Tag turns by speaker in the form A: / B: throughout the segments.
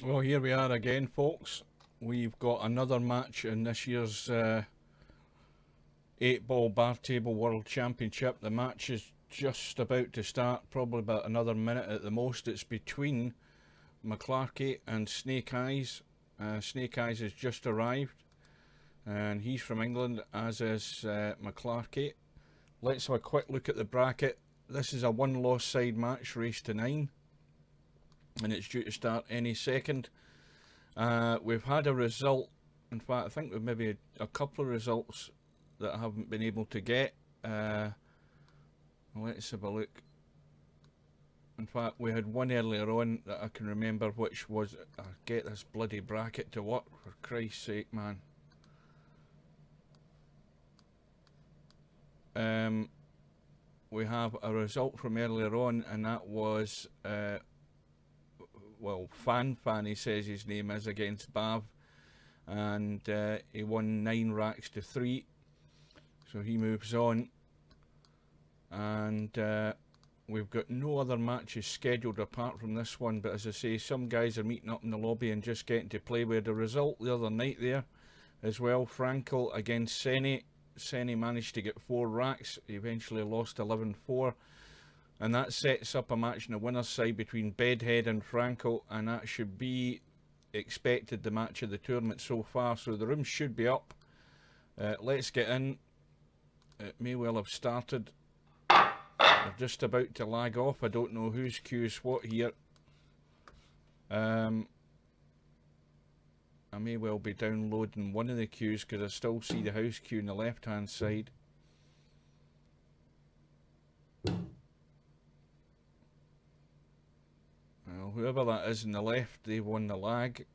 A: Well, here we are again, folks. We've got another match in this year's 8-ball bar table world championship. The match is just about to start, probably about another minute at the most. It's between Mc Clarky and Snake Eyes. Snake Eyes has just arrived and he's from England, as is Mc Clarky. Let's have a quick look at the bracket. This is a one-loss side match, race to 9, and it's due to start any second. We've had a result. In fact, I think we've maybe a couple of results that I haven't been able to get. Let's have a look. In fact, we had one earlier on that I can remember, which was, get this bloody bracket to work, for Christ's sake, man. We have a result from earlier on, and that was well, Fanny says his name is, against Bav, and he won 9 racks to 3, so he moves on. And we've got no other matches scheduled apart from this one, but as I say, some guys are meeting up in the lobby and just getting to play. We had a result the other night there as well, Frankel against Senny. Senny managed to get 4 racks, he eventually lost 11-4. And that sets up a match in the winner's side between Bedhead and Franco, and that should be expected the match of the tournament so far, so the room should be up. Let's get in. It may well have started. They're just about to lag off. I don't know whose queue's what here. I may well be downloading one of the queues because I still see the house queue on the left hand side. Well, whoever that is on the left, they won the lag,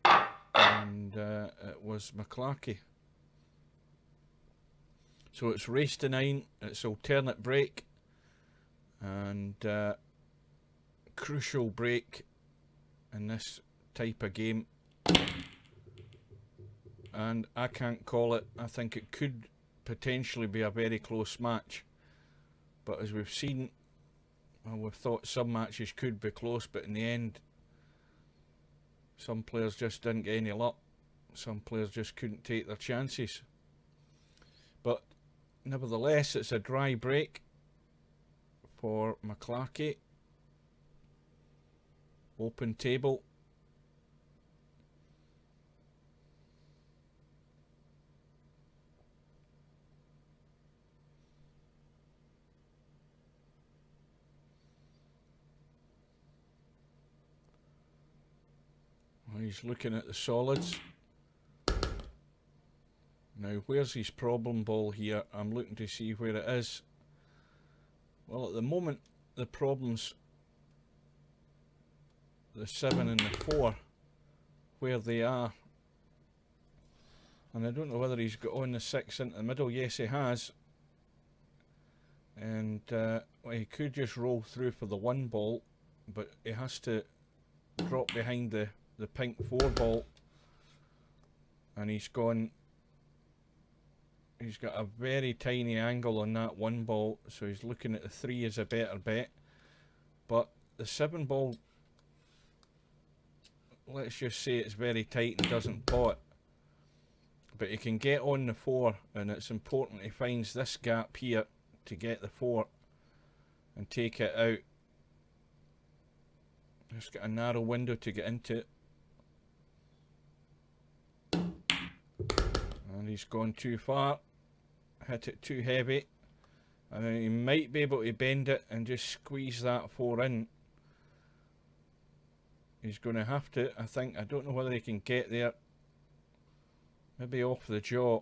A: and it was Mc Clarky. So it's race to 9, it's alternate break, and crucial break in this type of game, and I can't call it. I think it could potentially be a very close match, but as we've seen, well, we've thought some matches could be close, but in the end some players just didn't get any luck. Some players just couldn't take their chances. But nevertheless, it's a dry break for Mc Clarky. Open table. He's looking at the solids. Now, where's his problem ball here? I'm looking to see where it is. Well, at the moment, the problem's the 7 and the 4, where they are. And I don't know whether he's got on the 6 into the middle. Yes, he has. And well, he could just roll through for the 1 ball, but he has to drop behind the pink 4 ball, and he's got a very tiny angle on that 1 ball, so he's looking at the 3 as a better bet. But the 7 ball, let's just say it's very tight and doesn't pot, but he can get on the 4, and it's important he finds this gap here to get the 4 and take it out. Just got a narrow window to get into it. And he's gone too far, hit it too heavy, and then he might be able to bend it and just squeeze that 4 in. He's going to have to, I think. I don't know whether he can get there. Maybe off the jaw.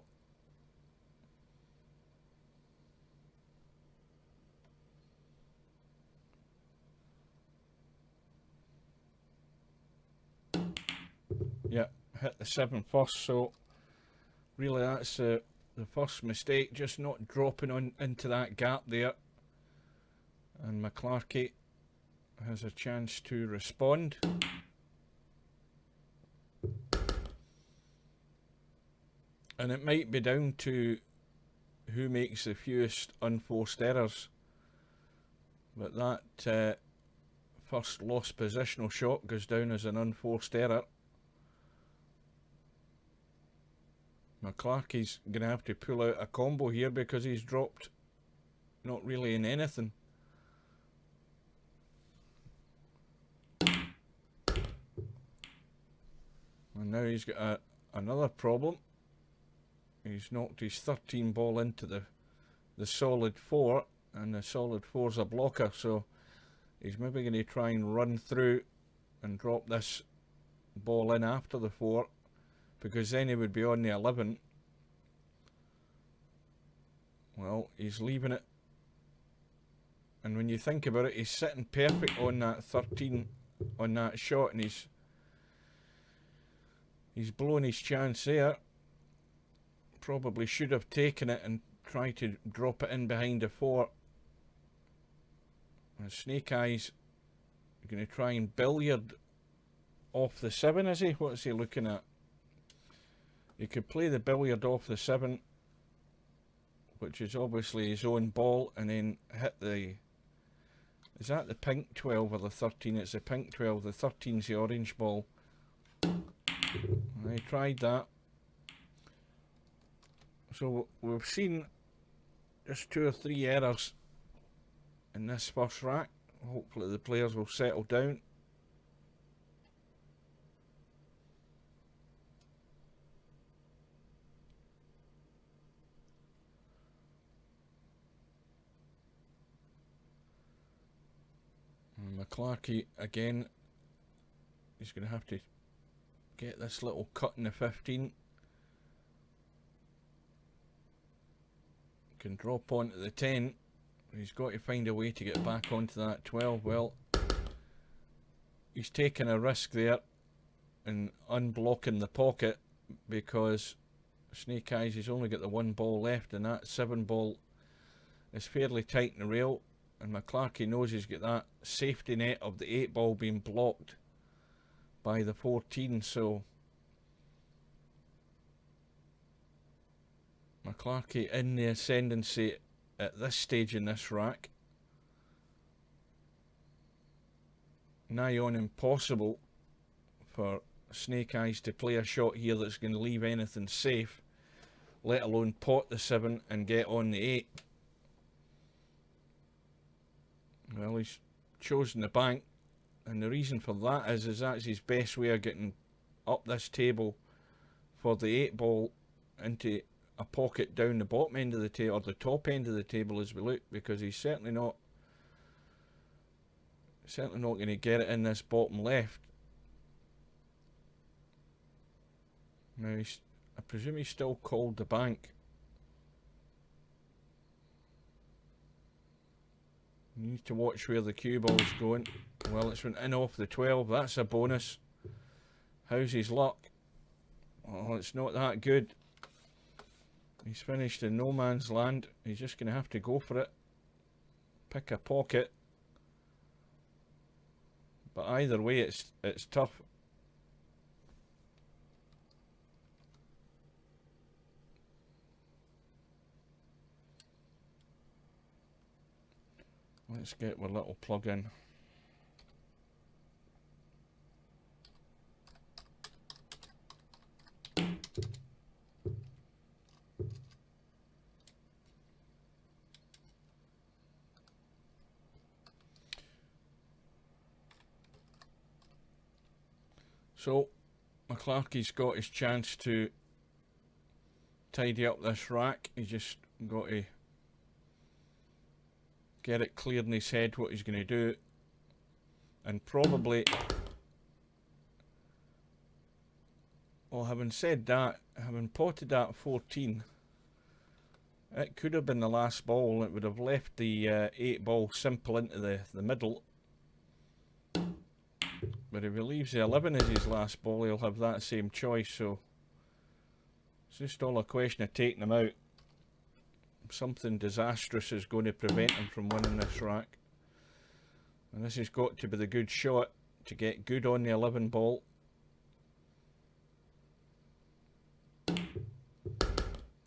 A: Yeah, hit the 7 first, so really that's the first mistake, just not dropping on into that gap there. And Mc Clarky has a chance to respond. And it might be down to who makes the fewest unforced errors. But that First lost positional shot goes down as an unforced error. Mc Clarky's going to have to pull out a combo here because he's dropped not really in anything. And now he's got another problem. He's knocked his 13 ball into the solid 4, and the solid 4's a blocker, so he's maybe going to try and run through and drop this ball in after the 4, because then he would be on the 11. Well, he's leaving it, and when you think about it, he's sitting perfect on that 13 on that shot, and he's blown his chance there. Probably should have taken it and tried to drop it in behind the 4. And Snake Eyes going to try and billiard off the 7, is he? What's he looking at? He could play the billiard off the 7, which is obviously his own ball, and then hit the... Is that the pink 12 or the 13? It's the pink 12. The 13's the orange ball. I tried that. So we've seen just 2 or 3 errors in this first rack. Hopefully the players will settle down. And Mc Clarky again, he's going to have to get this little cut in the 15. Can drop onto the 10. He's got to find a way to get back onto that 12. Well, he's taking a risk there in unblocking the pocket, because Snake Eyes has only got the 1 ball left, and that 7 ball is fairly tight in the rail, and Mc Clarky knows he's got that safety net of the 8 ball being blocked by the 14, so Mc Clarky in the ascendancy at this stage in this rack. Nigh on impossible for Snake Eyes to play a shot here that's going to leave anything safe, let alone pot the 7 and get on the 8. Well, he's chosen the bank, and the reason for that is that's his best way of getting up this table for the 8 ball into a pocket down the bottom end of the table, or the top end of the table as we look, because he's certainly not going to get it in this bottom left. Now I presume he's still called the bank. You need to watch where the cue ball's going. Well, it's went in off the 12. That's a bonus. How's his luck? Oh, it's not that good. He's finished in no man's land. He's just going to have to go for it. Pick a pocket. But either way, it's tough. Let's get our little plug in. So Mc Clarky's got his chance to tidy up this rack. He's just got to get it clear in his head what he's going to do, and probably, well, having said that, having potted that 14, it could have been the last ball. It would have left the 8 ball simple into the middle. But if he leaves the 11 as his last ball, he'll have that same choice, so it's just all a question of taking him out. Something disastrous is going to prevent him from winning this rack. And this has got to be the good shot to get good on the 11 ball.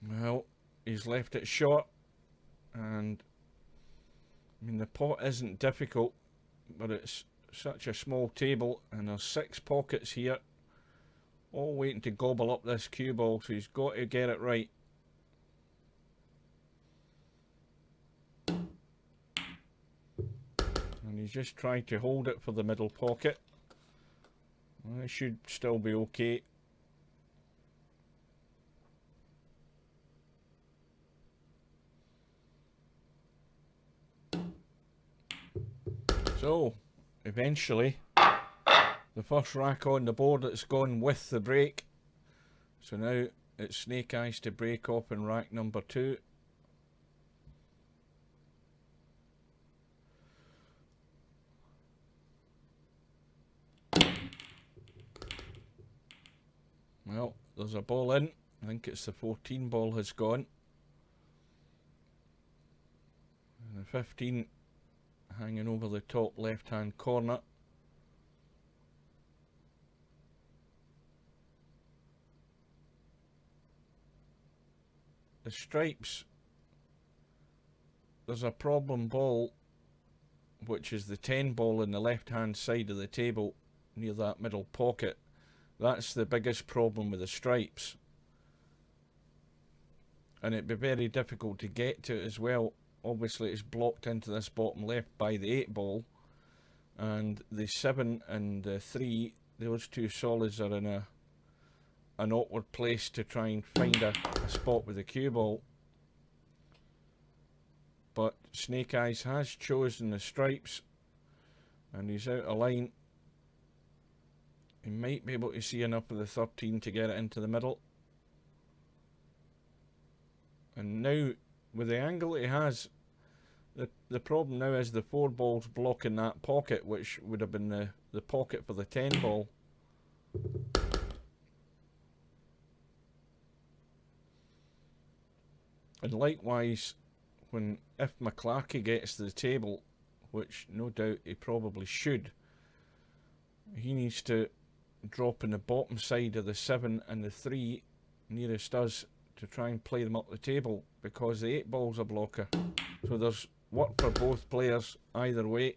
A: Well, he's left it short, and I mean the pot isn't difficult, but it's such a small table, and there's 6 pockets here, all waiting to gobble up this cue ball, so he's got to get it right. And he's just trying to hold it for the middle pocket. Well, it should still be okay. So, eventually, the first rack on the board that's gone with the break. So now it's Snake Eyes to break up in rack number 2. Well, there's a ball in. I think it's the 14 ball has gone. And the 15 hanging over the top left hand corner. The stripes, there's a problem ball, which is the 10 ball in the left hand side of the table near that middle pocket. That's the biggest problem with the stripes, and it'd be very difficult to get to it as well. Obviously it's blocked into this bottom left by the 8 ball, and the 7 and the 3, those 2 solids are in an awkward place to try and find a spot with the cue ball. But Snake Eyes has chosen the stripes, and he's out of line. He might be able to see enough of the 13 to get it into the middle. And now, with the angle he has, the problem now is the 4 ball's blocking that pocket, which would have been the pocket for the 10 ball. And likewise, if Mc Clarky gets to the table, which no doubt he probably should, he needs to drop in the bottom side of the 7 and the 3 nearest us to try and play them up the table, because the 8 ball's a blocker. So there's work for both players either way.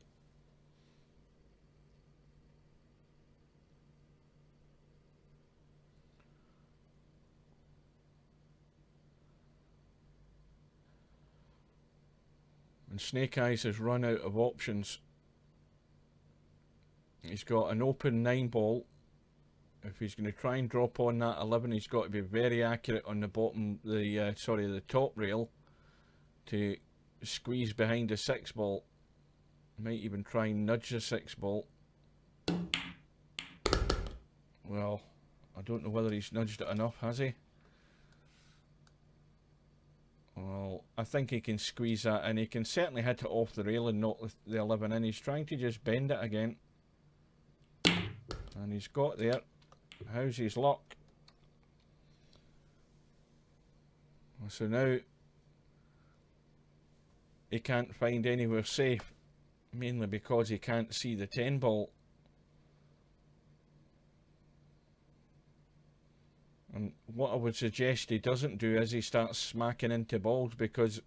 A: And Snake Eyes has run out of options. He's got an open 9 ball. If he's going to try and drop on that 11, he's got to be very accurate on the bottom, the top rail, to squeeze behind the 6 ball. Might even try and nudge the 6 ball. Well, I don't know whether he's nudged it enough, has he? Well, I think he can squeeze that in. He can certainly hit it off the rail and knock the 11 in. He's trying to just bend it again. And he's got there. How's his luck? So now he can't find anywhere safe, mainly because he can't see the 10 ball. And what I would suggest he doesn't do is he starts smacking into balls, because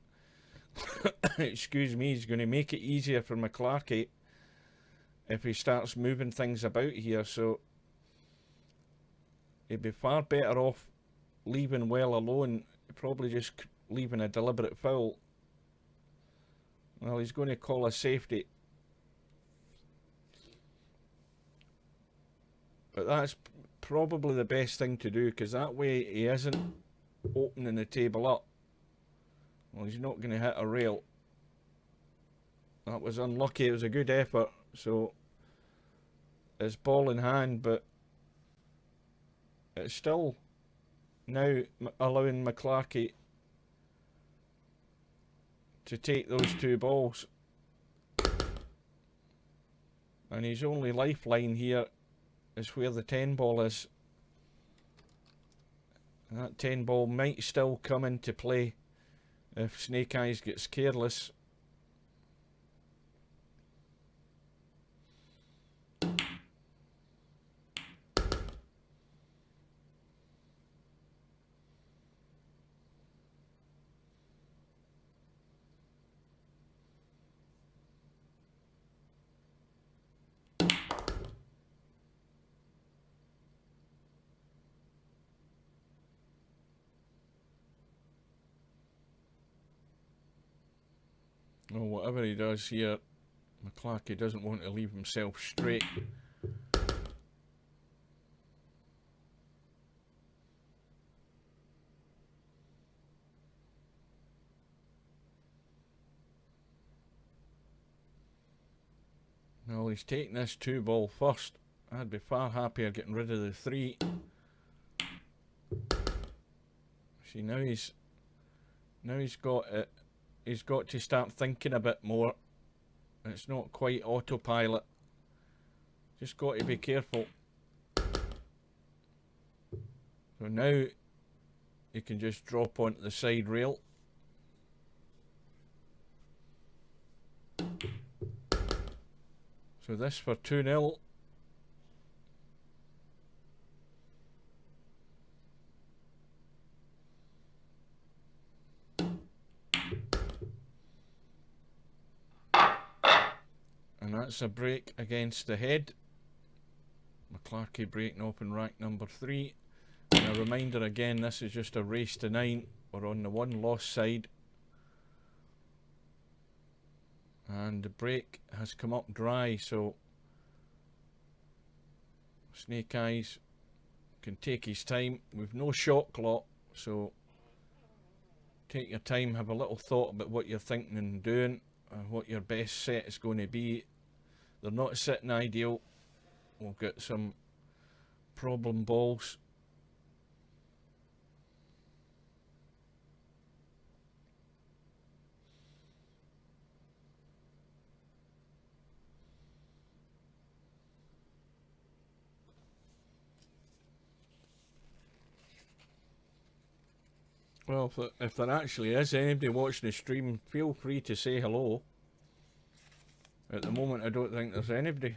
A: excuse me, he's going to make it easier for Mc Clarky if he starts moving things about here. So he'd be far better off leaving well alone, probably just leaving a deliberate foul. Well, he's going to call a safety. But that's probably the best thing to do, because that way he isn't opening the table up. Well, he's not going to hit a rail. That was unlucky. It was a good effort. So it's ball in hand, but it's still now allowing Mc Clarky to take those 2 balls. And his only lifeline here is where the 10 ball is. And that 10 ball might still come into play if Snake Eyes gets careless. Well, whatever he does here, Mc Clarky doesn't want to leave himself straight. Well, he's taking this 2-ball first. I'd be far happier getting rid of the 3. See, now he's got it. He's got to start thinking a bit more. It's not quite autopilot. Just got to be careful. So now you can just drop onto the side rail. So this for 2-0. And that's a break against the head. Mc Clarky breaking open rack number 3. And a reminder again, this is just a race to 9. We're on the 1 loss side. And the break has come up dry, so Snake Eyes can take his time. We've no shot clock, so take your time, have a little thought about what you're thinking and doing, what your best set is going to be. They're not sitting ideal. We'll get some problem balls. Well, if there actually is anybody watching the stream, feel free to say hello. At the moment, I don't think there's anybody.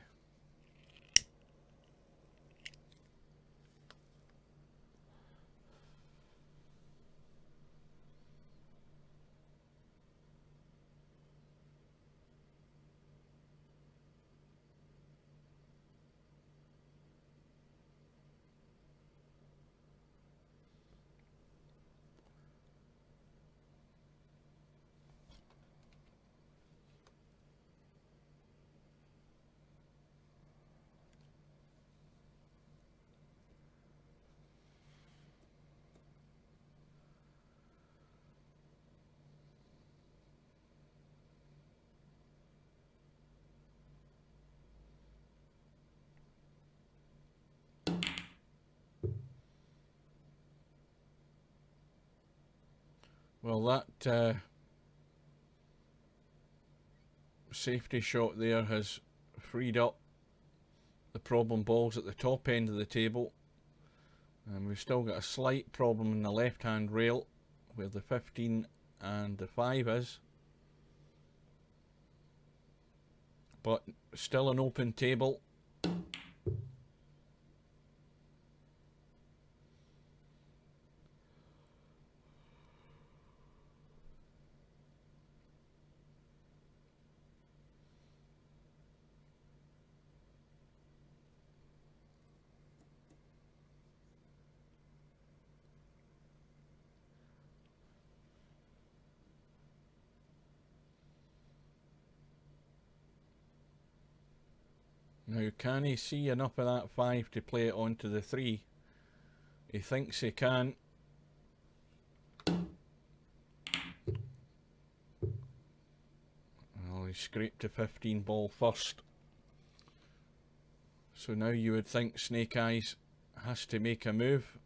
A: Well, that safety shot there has freed up the problem balls at the top end of the table, and we've still got a slight problem in the left hand rail where the 15 and the 5 is, but still an open table. Now, can he see enough of that 5 to play it onto the 3? He thinks he can. Well, he scraped the 15 ball first. So now you would think Snake Eyes has to make a move.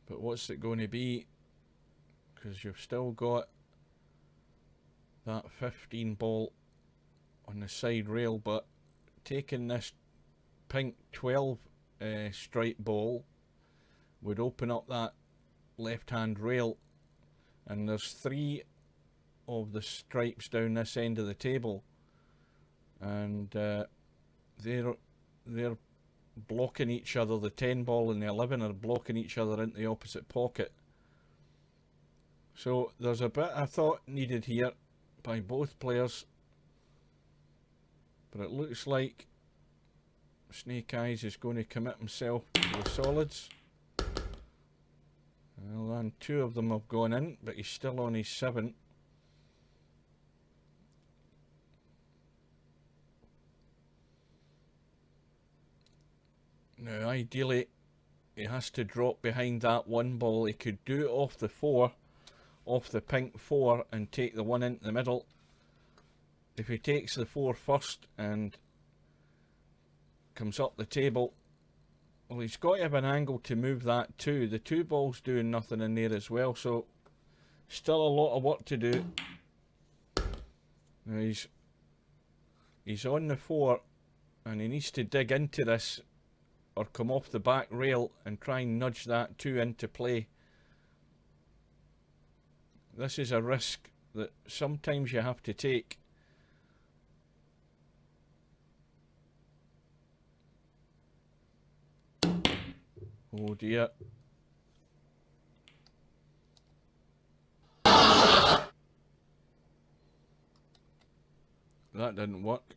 A: But what's it going to be? Because you've still got that 15 ball on the side rail, but taking this pink 12 stripe ball would open up that left hand rail, and there's 3 of the stripes down this end of the table, and they're blocking each other. The 10 ball and the 11 are blocking each other into the opposite pocket. So there's a bit of thought needed here by both players. But it looks like Snake Eyes is going to commit himself to the solids. Well, and 2 of them have gone in, but he's still on his 7. Now ideally he has to drop behind that 1 ball. He could do it off the 4, off the pink 4, and take the 1 into the middle. If he takes the 4 first and comes up the table, well, he's got to have an angle to move that 2. The 2 ball's doing nothing in there as well, so still a lot of work to do. Now he's on the 4, and he needs to dig into this or come off the back rail and try and nudge that 2 into play. This is a risk that sometimes you have to take. Oh dear. That didn't work.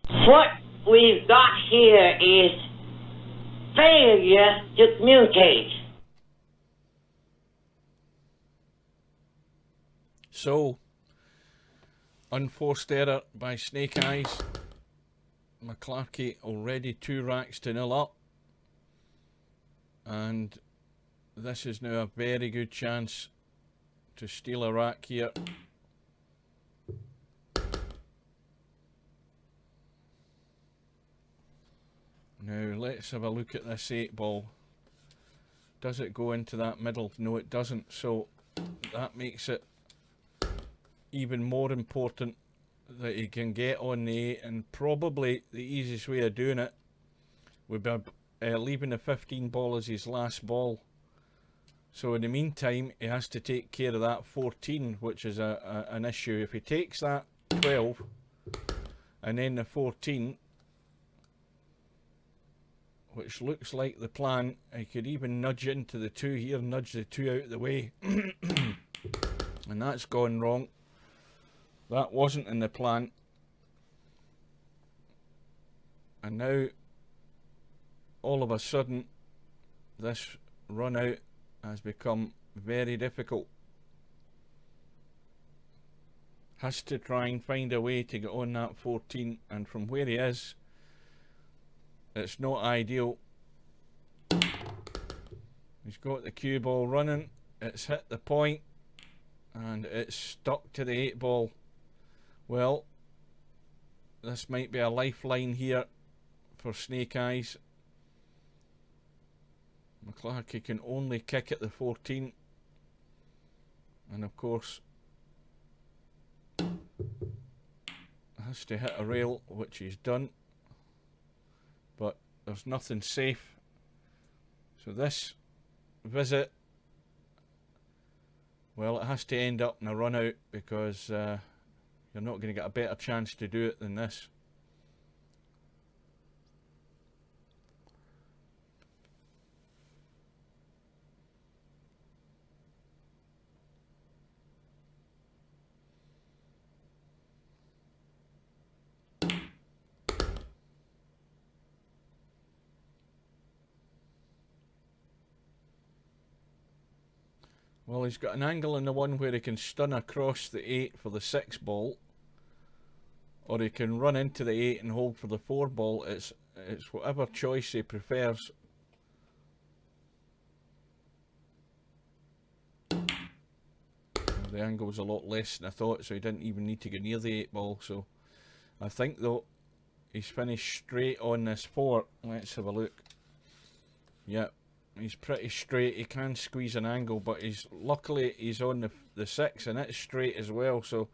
B: What we've got here is failure to communicate.
A: So, unforced error by Snake Eyes. Mc Clarky already 2 racks to 0 up. And this is now a very good chance to steal a rack here. Now let's have a look at this 8 ball. Does it go into that middle? No, it doesn't. So that makes it even more important that he can get on the 8, and probably the easiest way of doing it would be leaving the 15 ball as his last ball. So in the meantime he has to take care of that 14, which is an issue. If he takes that 12 and then the 14, which looks like the plan, he could even nudge into the 2 here, nudge the 2 out of the way. And that's gone wrong. That wasn't in the plan. And now all of a sudden this run out has become very difficult. Has to try and find a way to get on that 14, and from where he is, it's not ideal. He's got the cue ball running, it's hit the point, and it's stuck to the 8 ball. Well, this might be a lifeline here for Snake Eyes. Mc Clarky can only kick at the 14, and of course has to hit a rail, which he's done, but there's nothing safe. So this visit, well, it has to end up in a run out, because you're not going to get a better chance to do it than this. Well, he's got an angle in the one where he can stun across the 8 for the 6 ball, or he can run into the 8 and hold for the 4 ball. It's whatever choice he prefers. The angle's a lot less than I thought, so he didn't even need to go near the 8 ball. So I think though he's finished straight on this 4. Let's have a look. Yep. He's pretty straight. He can squeeze an angle, but luckily he's on the 6, and it's straight as well, so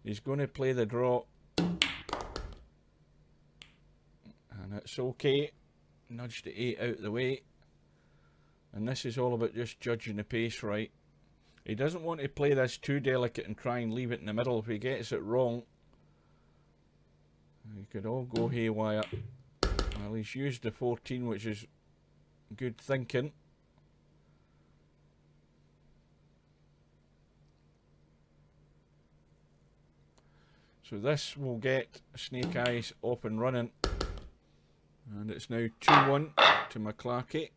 A: he's going to play the draw, and it's okay. Nudge the 8 out of the way, and this is all about just judging the pace right. He doesn't want to play this too delicate and try and leave it in the middle. If he gets it wrong, he could all go haywire. Well, he's used the 14, which is good thinking. So this will get Snake Eyes off and running, and it's now 2-1 to Mc Clarky.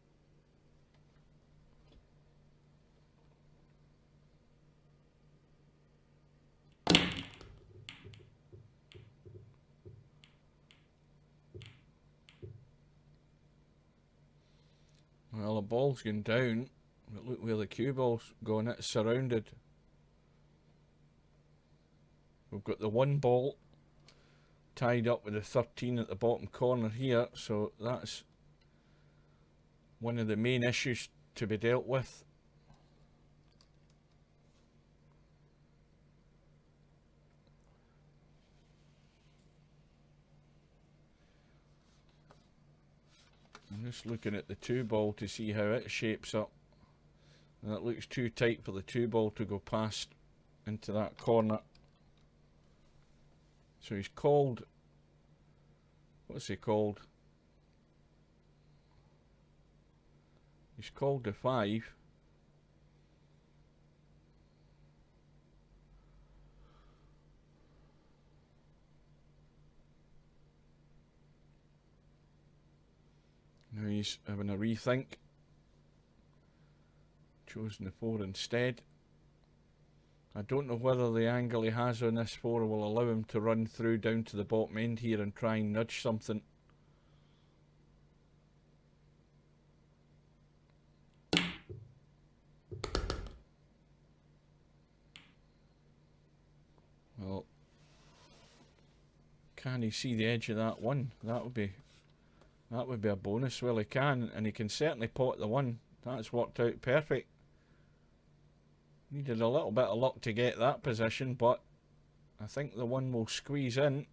A: Well, the ball's going down, but look where the cue ball's going. It's surrounded. We've got the 1 ball tied up with the 13 at the bottom corner here, so that's one of the main issues to be dealt with. I'm just looking at the 2 ball to see how it shapes up. And it looks too tight for the 2 ball to go past into that corner. So he's called, what's he called? He's called the 5. Now he's having a rethink. Chosen the 4 instead. I don't know whether the angle he has on this 4 will allow him to run through down to the bottom end here and try and nudge something. Well, can he see the edge of that 1? That would be a bonus. Well, he can, and he can certainly pot the 1. That's worked out perfect. Needed a little bit of luck to get that position, but I think the 1 will squeeze in.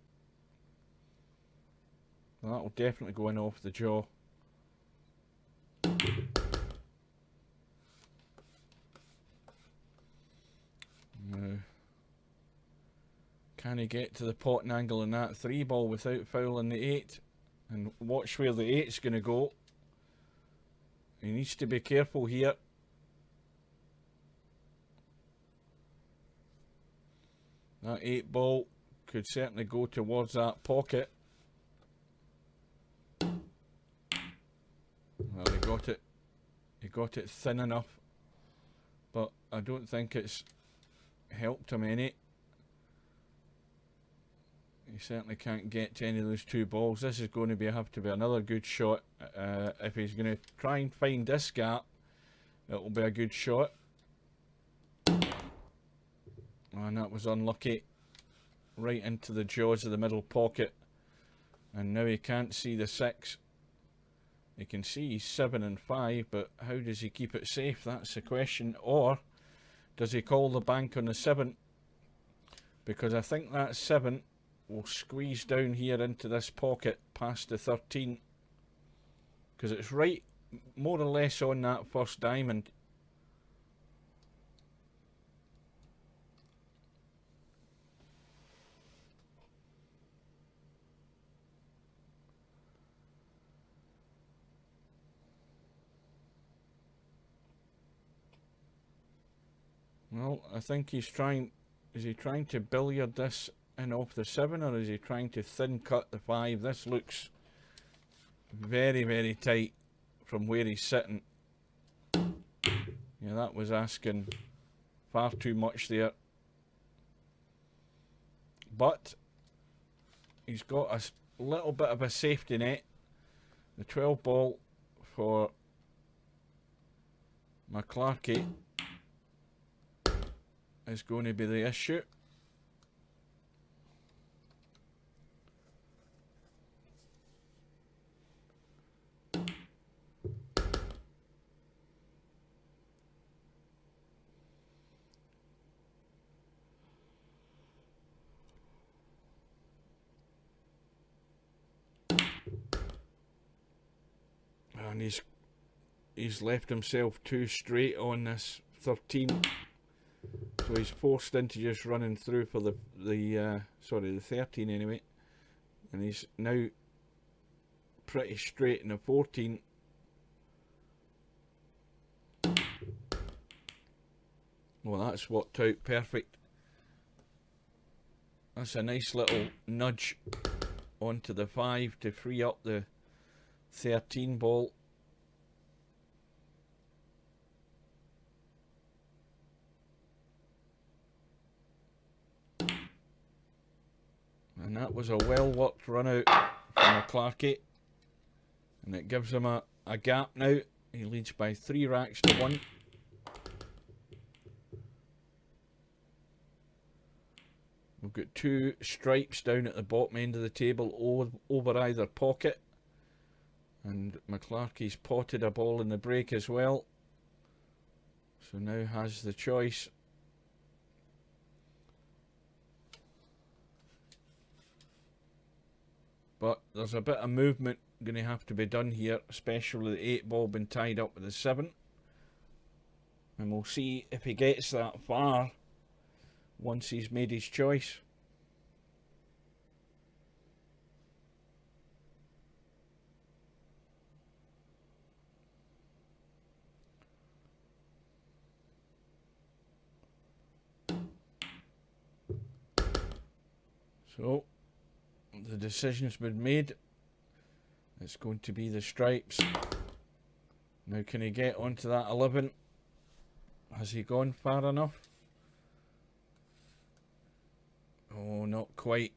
A: That will definitely go in off the jaw. Now, can he get to the potting angle in that 3 ball without fouling the 8? And watch where the 8's going to go. He needs to be careful here. That 8 ball could certainly go towards that pocket. Well, he got it. He got it thin enough, but I don't think it's helped him any. He certainly can't get to any of those 2 balls. This is going to have to be another good shot. If he's going to try and find this gap, it will be a good shot. And that was unlucky. Right into the jaws of the middle pocket. And now he can't see the 6. He can see 7 and 5, but how does he keep it safe? That's the question. Or does he call the bank on the 7? Because I think that 7 will squeeze down here into this pocket past the 13. Because it's right more or less on that first diamond. Well, I think he's trying, is he trying to billiard this in off the 7, or is he trying to thin cut the 5? This looks very, very tight from where he's sitting. Yeah, that was asking far too much there. But he's got a little bit of a safety net. The 12 ball for Mc Clarky is going to be the issue. And he's left himself too straight on this 13, so he's forced into just running through for the 13 anyway, and he's now pretty straight in the 14. Well, that's worked out perfect. That's a nice little nudge onto the 5 to free up the 13 ball. And that was a well worked run out from Mc Clarky, and it gives him a gap now. He leads by 3 racks to 1. We've got 2 stripes down at the bottom end of the table over either pocket. And Mc Clarky's potted a ball in the break as well. So now has the choice. But there's a bit of movement going to have to be done here, especially the 8 ball being tied up with the 7. And we'll see if he gets that far once he's made his choice. So the decision's been made. It's going to be the stripes. Now can he get onto that 11? Has he gone far enough? Oh, not quite.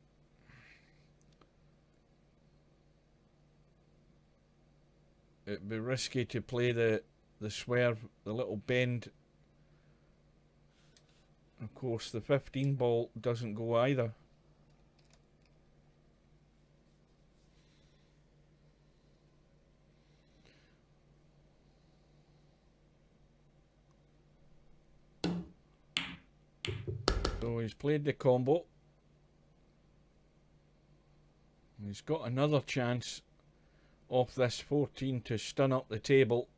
A: It'd be risky to play the swerve, the little bend. Of course the 15 ball doesn't go either. So he's played the combo. He's got another chance off this 14 to stun up the table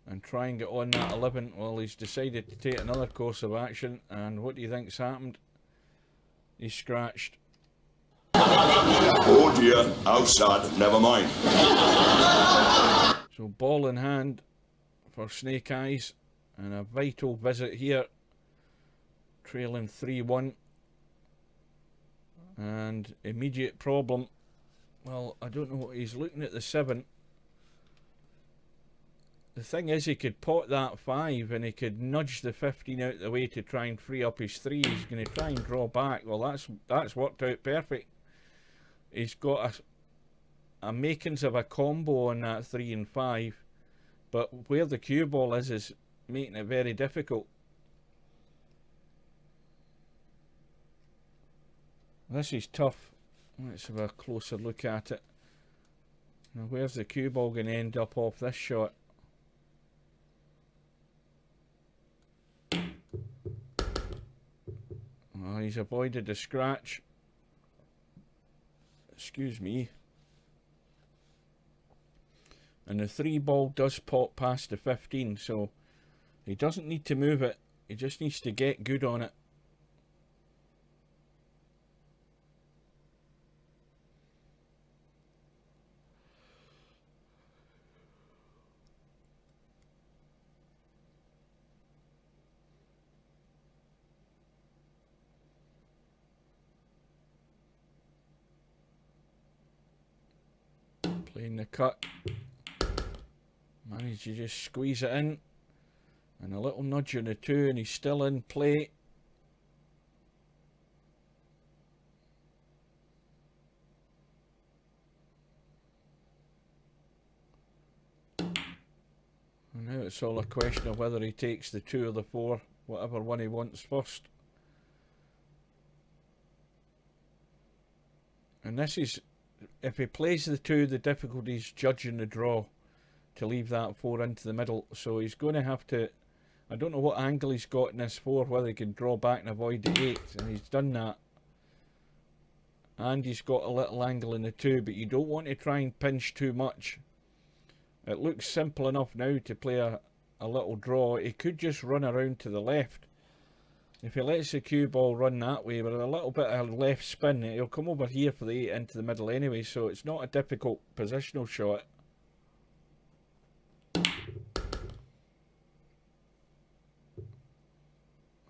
A: and try and get on that 11. Well, he's decided to take another course of action, and what do you think's happened? He's scratched.
C: Oh dear, outside, never mind.
A: So ball in hand for Snake Eyes, and a vital visit here, trailing 3-1. And immediate problem. Well, I don't know what he's looking at the 7. The thing is, he could pot that 5 and he could nudge the 15 out the way to try and free up his 3. He's going to try and draw back. Well, that's worked out perfect. He's got a makings of a combo on that 3 and 5, but where the cue ball is making it very difficult. This is tough. Let's have a closer look at it. Now, where's the cue ball going to end up off this shot? Oh, he's avoided the scratch. Excuse me. And the 3 ball does pop past the 15, so he doesn't need to move it. He just needs to get good on it. Playing the cut. Managed to just squeeze it in. And a little nudge on the 2, and he's still in play. And now it's all a question of whether he takes the 2 or the 4, whatever one he wants first. And this is, if he plays the 2, the difficulty is judging the draw to leave that 4 into the middle. So he's going to have to, I don't know what angle he's got in this 4, whether he can draw back and avoid the 8, and he's done that. And he's got a little angle in the 2, but you don't want to try and pinch too much. It looks simple enough now to play a little draw. He could just run around to the left. If he lets the cue ball run that way with a little bit of left spin, he'll come over here for the 8 into the middle anyway, so it's not a difficult positional shot.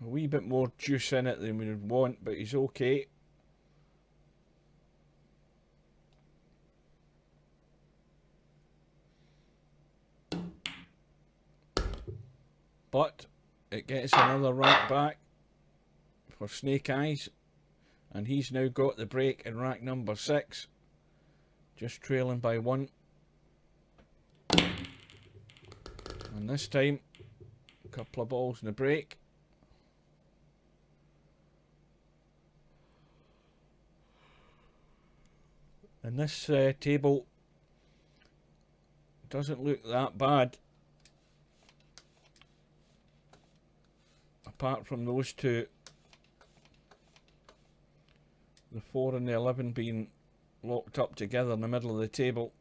A: A wee bit more juice in it than we would want, but he's okay. But it gets another rack back for Snake Eyes, and he's now got the break in rack number 6, just trailing by 1. And this time, a couple of balls in the break. And this table doesn't look that bad, apart from those two, the 4 and the 11 being locked up together in the middle of the table.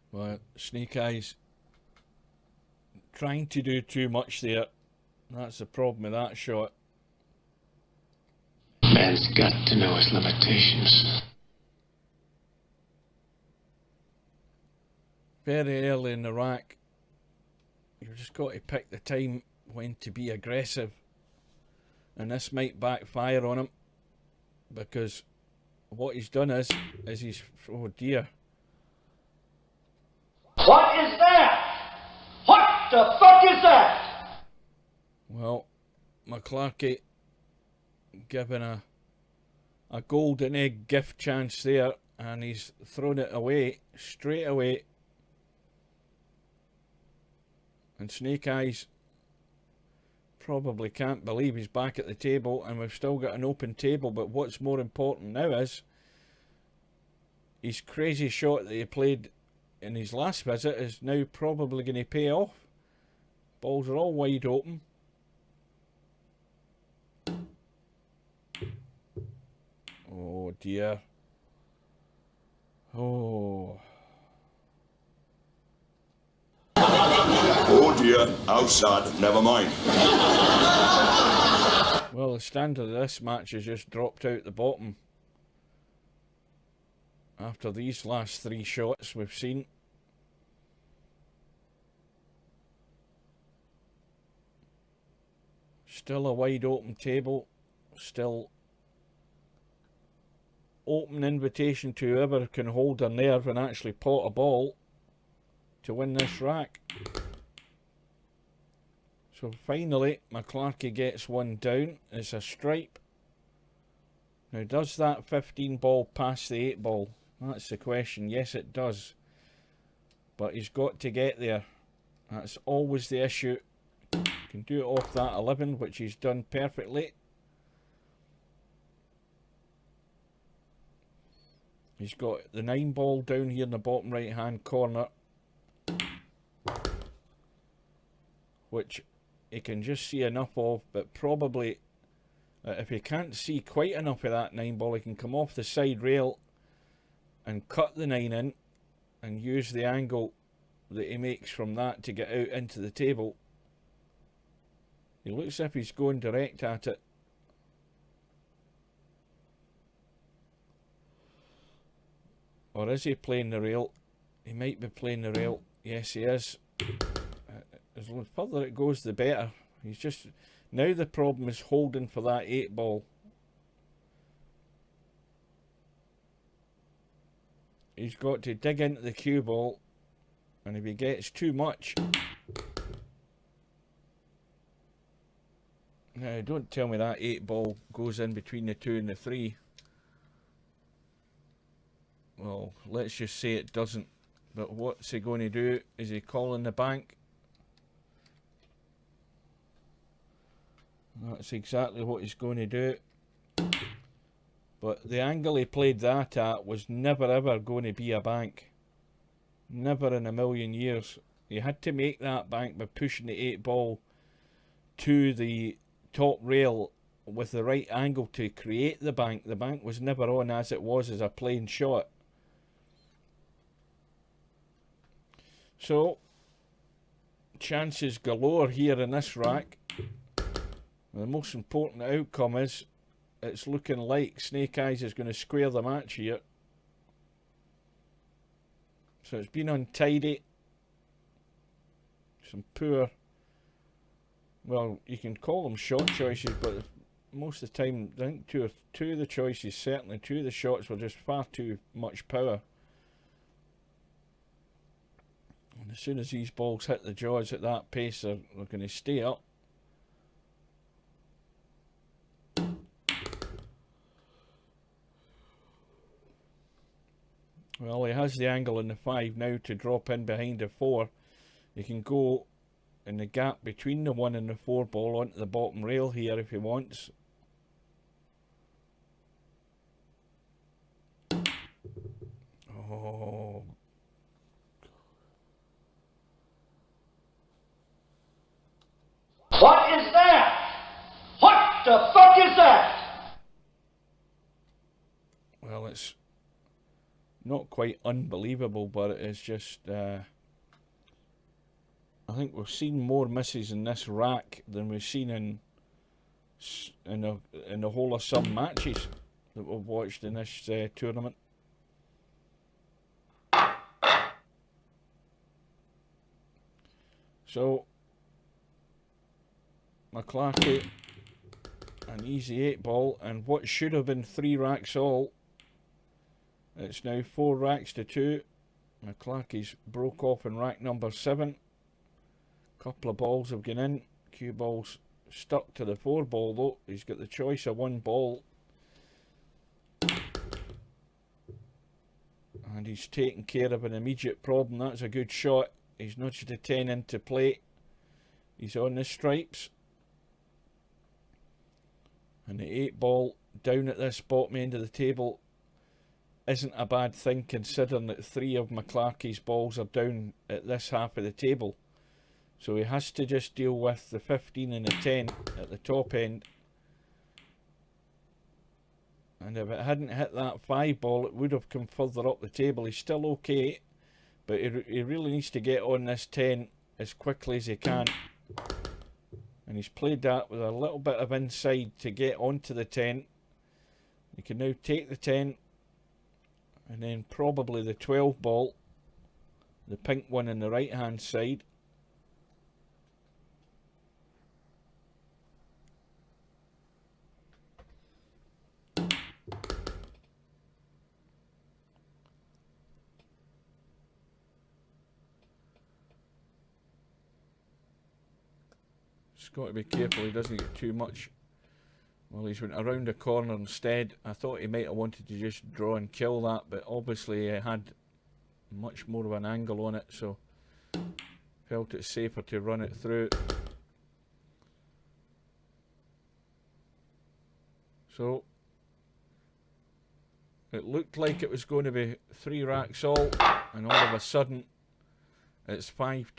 A: Well, Snake Eyes trying to do too much there. That's the problem with that shot.
D: Man's got to know his limitations.
A: Very early in the rack, you've just got to pick the time when to be aggressive. And this might backfire on him, because what he's done is he's, oh dear.
E: What is that? What the fuck is that?
A: Well, Mc Clarky given a golden egg gift chance there, and he's thrown it away straight away. And Snake Eyes probably can't believe he's back at the table, and we've still got an open table. But what's more important now is his crazy shot that he played in his last visit is now probably going to pay off. Balls are all wide open. Oh dear. Oh.
C: Oh dear, outside, never mind.
A: Well, the standard of this match has just dropped out the bottom. After these last 3 shots we've seen. Still a wide open table. Still open invitation to whoever can hold their nerve and actually pot a ball to win this rack. So finally, Mc Clarky gets one down. It's a stripe. Now, does that 15 ball pass the 8 ball? That's the question. Yes, it does. But he's got to get there. That's always the issue. Can do it off that 11, which he's done perfectly. He's got the 9 ball down here in the bottom right hand corner, which he can just see enough of, but probably if he can't see quite enough of that 9 ball, he can come off the side rail and cut the 9 in and use the angle that he makes from that to get out into the table. He looks as if he's going direct at it. Or is he playing the rail? He might be playing the rail. Yes, he is. As further it goes, the better. He's just... Now the problem is holding for that 8 ball. He's got to dig into the cue ball, and if he gets too much... Now, don't tell me that 8 ball goes in between the 2 and the 3. Well, let's just say it doesn't. But what's he going to do? Is he calling the bank? That's exactly what he's going to do. But the angle he played that at was never ever going to be a bank. Never in a million years. He had to make that bank by pushing the 8 ball to the top rail with the right angle to create the bank. The bank was never on as it was as a plain shot. So, chances galore here in this rack. The most important outcome is it's looking like Snake Eyes is going to square the match here. So it's been untidy. some poor, well, you can call them shot choices, but most of the time, I think two of the choices, certainly two of the shots, were just far too much power. And as soon as these balls hit the jaws at that pace, they're going to stay up. Well, he has the angle in the 5 now to drop in behind the 4. He can go in the gap between the 1 and the 4 ball onto the bottom rail here if he wants. Oh.
E: What is that? What the fuck is that?
A: Well, it's not quite unbelievable, but it is just, I think we've seen more misses in this rack than we've seen in the whole of some matches that we've watched in this tournament. So, Mc Clarky, an easy 8 ball, and what should have been 3 racks all, it's now 4 racks to 2. Mc Clarky's broke off in rack number 7. Couple of balls have gone in. Cue ball's stuck to the 4 ball though. He's got the choice of 1 ball. And he's taken care of an immediate problem. That's a good shot. He's nudged the 10 into play. He's on the stripes. And the 8 ball down at this bottom end of the table isn't a bad thing, considering that 3 of Mc Clarky's balls are down at this half of the table. So he has to just deal with the 15 and the 10 at the top end. And if it hadn't hit that 5 ball, it would have come further up the table. He's still okay, but he really needs to get on this 10 as quickly as he can. And he's played that with a little bit of inside to get onto the 10. He can now take the 10, and then probably the 12 ball, the pink one on the right hand side. He's got to be careful he doesn't get too much. Well, he's went around the corner instead. I thought he might have wanted to just draw and kill that, but obviously he had much more of an angle on it, so felt it safer to run it through. So it looked like it was going to be 3 racks all, and all of a sudden it's 5-2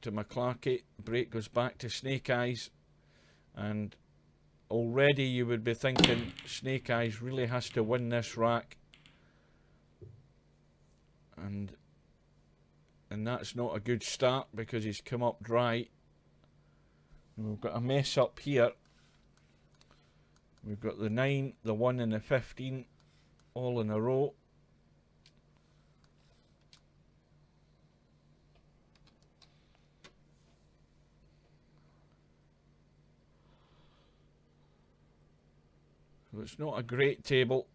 A: to Mc Clarky. Break goes back to Snake Eyes, and already you would be thinking Snake Eyes really has to win this rack, and that's not a good start because he's come up dry. And we've got a mess up here. We've got the 9, the 1 and the 15 all in a row. So it's not a great table.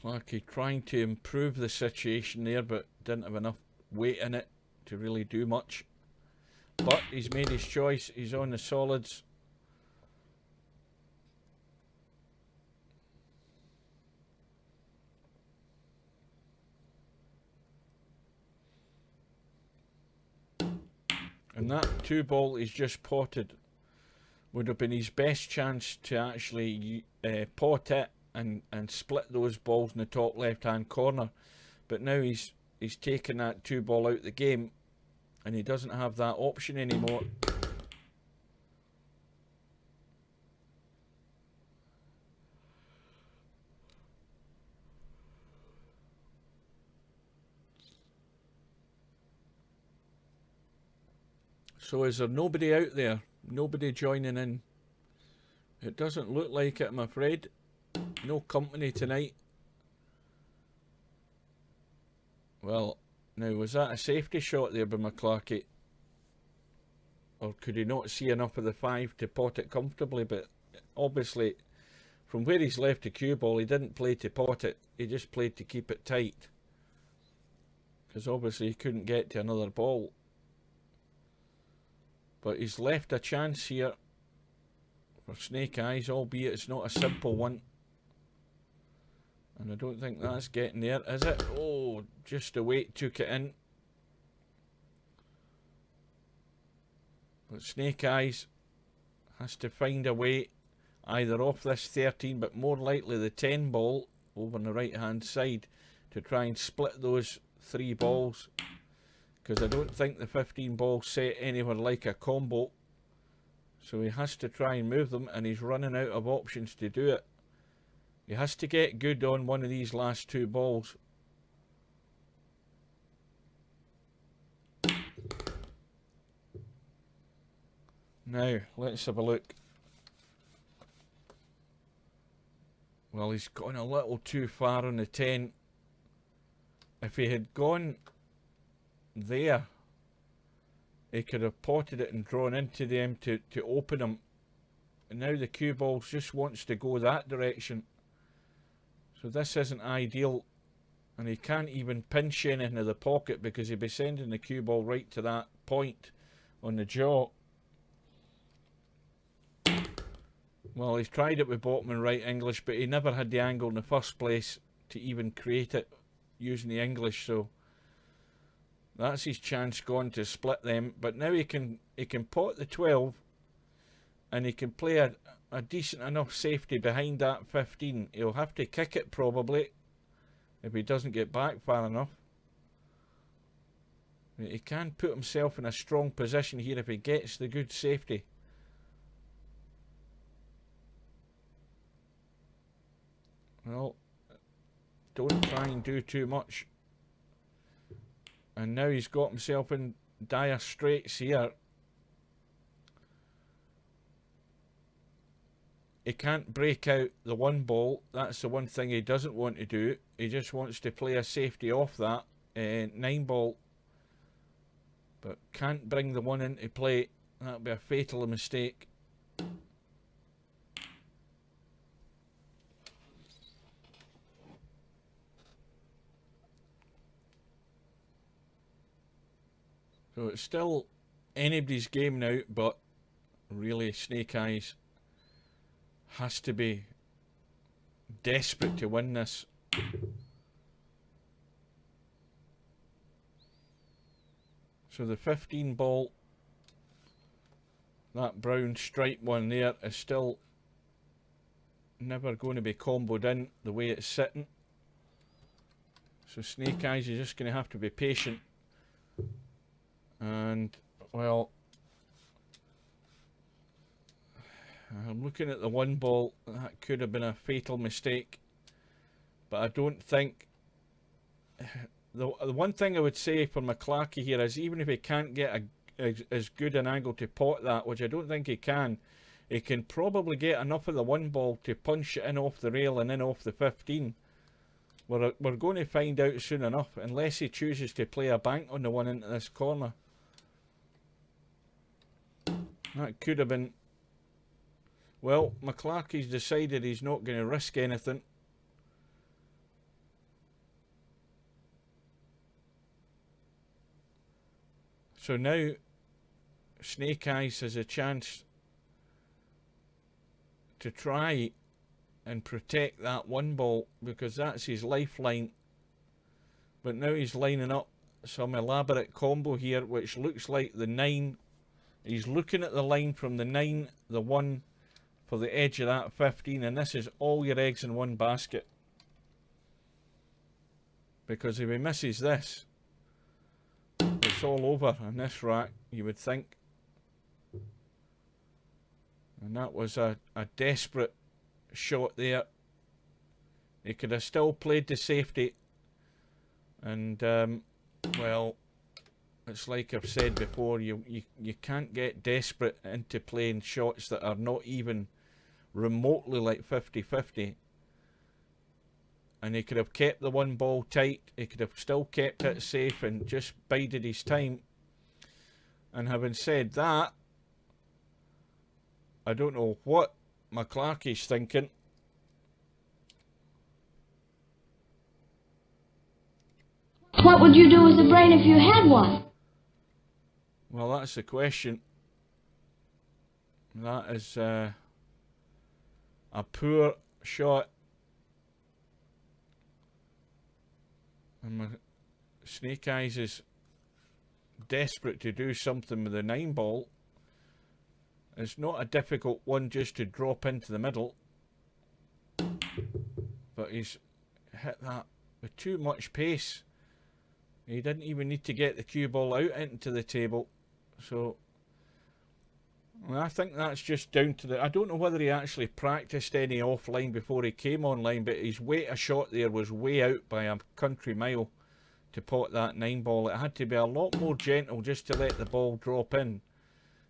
A: Clarky trying to improve the situation there, but didn't have enough weight in it to really do much. But he's made his choice. He's on the solids. And that 2 ball he's just potted would have been his best chance to actually pot it and split those balls in the top left hand corner. But now he's taken that 2 ball out the game, and he doesn't have that option anymore. So is there nobody out there? Nobody joining in? It doesn't look like it, I'm afraid. No company tonight. Well, now was that a safety shot there by Mc Clarky? Or could he not see enough of the 5 to pot it comfortably? But obviously, from where he's left the cue ball, he didn't play to pot it. He just played to keep it tight. Because obviously he couldn't get to another ball. But he's left a chance here for Snake Eyes, albeit it's not a simple one. And I don't think that's getting there, is it? Oh, just the weight took it in. But Snake Eyes has to find a way either off this 13, but more likely the 10 ball over on the right hand side to try and split those 3 balls. Because I don't think the 15 ball set anywhere like a combo. So he has to try and move them, and he's running out of options to do it. He has to get good on one of these last 2 balls. Now, let's have a look. Well, he's gone a little too far on the 10. If he had gone there, he could have potted it and drawn into them to open him. And now the cue ball just wants to go that direction. So this isn't ideal. And he can't even pinch anything into the pocket because he'd be sending the cue ball right to that point on the jaw. Well, he's tried it with bottom and right English, but he never had the angle in the first place to even create it using the English, so that's his chance gone to split them. But now he can pot the 12, and he can play a decent enough safety behind that 15. He'll have to kick it probably if he doesn't get back far enough. He can put himself in a strong position here if he gets the good safety. Well, don't try and do too much. And now he's got himself in dire straits here. He can't break out the 1 ball. That's the one thing he doesn't want to do. He just wants to play a safety off that 9 ball. But can't bring the 1 into play. That would be a fatal mistake. So it's still anybody's game now, but really Snake Eyes has to be desperate to win this. So the 15 ball, that brown stripe one there, is still never going to be comboed in the way it's sitting. So Snake Eyes is just going to have to be patient. And, well, I'm looking at the 1 ball. That could have been a fatal mistake. But I don't think... The one thing I would say for Mc Clarky here is even if he can't get as good an angle to pot that, which I don't think he can probably get enough of the 1 ball to punch it in off the rail and in off the 15. We're going to find out soon enough, unless he chooses to play a bank on the 1 into this corner. That could have been... Well, Mc Clarky's decided he's not going to risk anything. So now Snake Eyes has a chance to try and protect that 1 ball, because that's his lifeline. But now he's lining up some elaborate combo here, which looks like the 9. He's looking at the line from the 9, the 1 for the edge of that 15, and this is all your eggs in one basket. Because if he misses this, it's all over on this rack, you would think. And that was a desperate shot there. He could have still played the safety. And, well... It's like I've said before, you can't get desperate into playing shots that are not even remotely like 50-50 and he could have kept the one ball tight. He could have still kept it safe and just bided his time. And having said that, I don't know what Mc Clarky's thinking.
F: What would you do with a brain if you had one?
A: Well, that's the question. That is a poor shot. And Snake Eyes is desperate to do something with the 9 ball. It's not a difficult one just to drop into the middle. But he's hit that with too much pace. He didn't even need to get the cue ball out into the table. So I think that's just down to the... I don't know whether he actually practiced any offline before he came online, but his weight of shot there was way out by a country mile to pot that 9 ball. It had to be a lot more gentle just to let the ball drop in.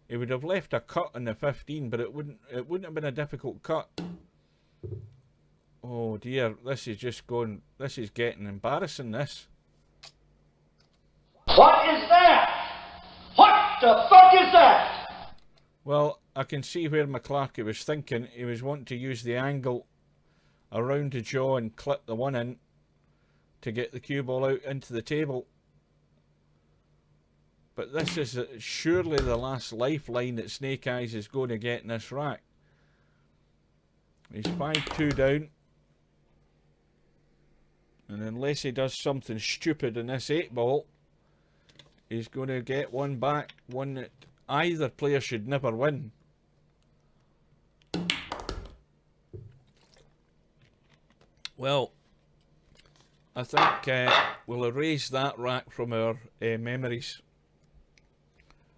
A: He would have left a cut on the 15, but it wouldn't have been a difficult cut. Oh dear, this is just going... This is getting embarrassing, this.
E: What is that? What the fuck is that?
A: Well, I can see where Mc Clarky was thinking. He was wanting to use the angle around the jaw and clip the one in to get the cue ball out into the table. But this is surely the last lifeline that Snake Eyes is going to get in this rack. He's 5-2 down. And unless he does something stupid in this 8 ball, he's going to get one back. One that either player should never win. Well, I think we'll erase that rack from our memories,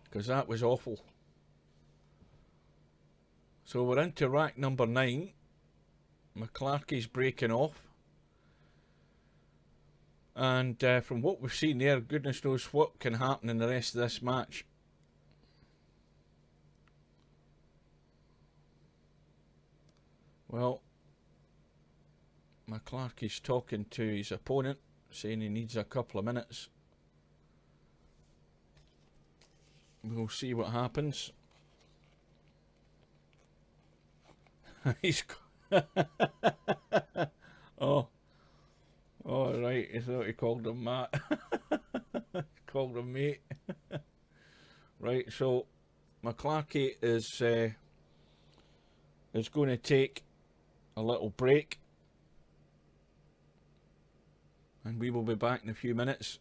A: because that was awful. So we're into rack number 9. Mc Clarky's breaking off. And from what we've seen there, goodness knows what can happen in the rest of this match. Well, Mc Clarky's talking to his opponent, saying he needs a couple of minutes. We'll see what happens. He's... Oh. Oh, right, I thought he called him Matt. Called him mate. Right, so Mc Clarky is going to take a little break. And we will be back in a few minutes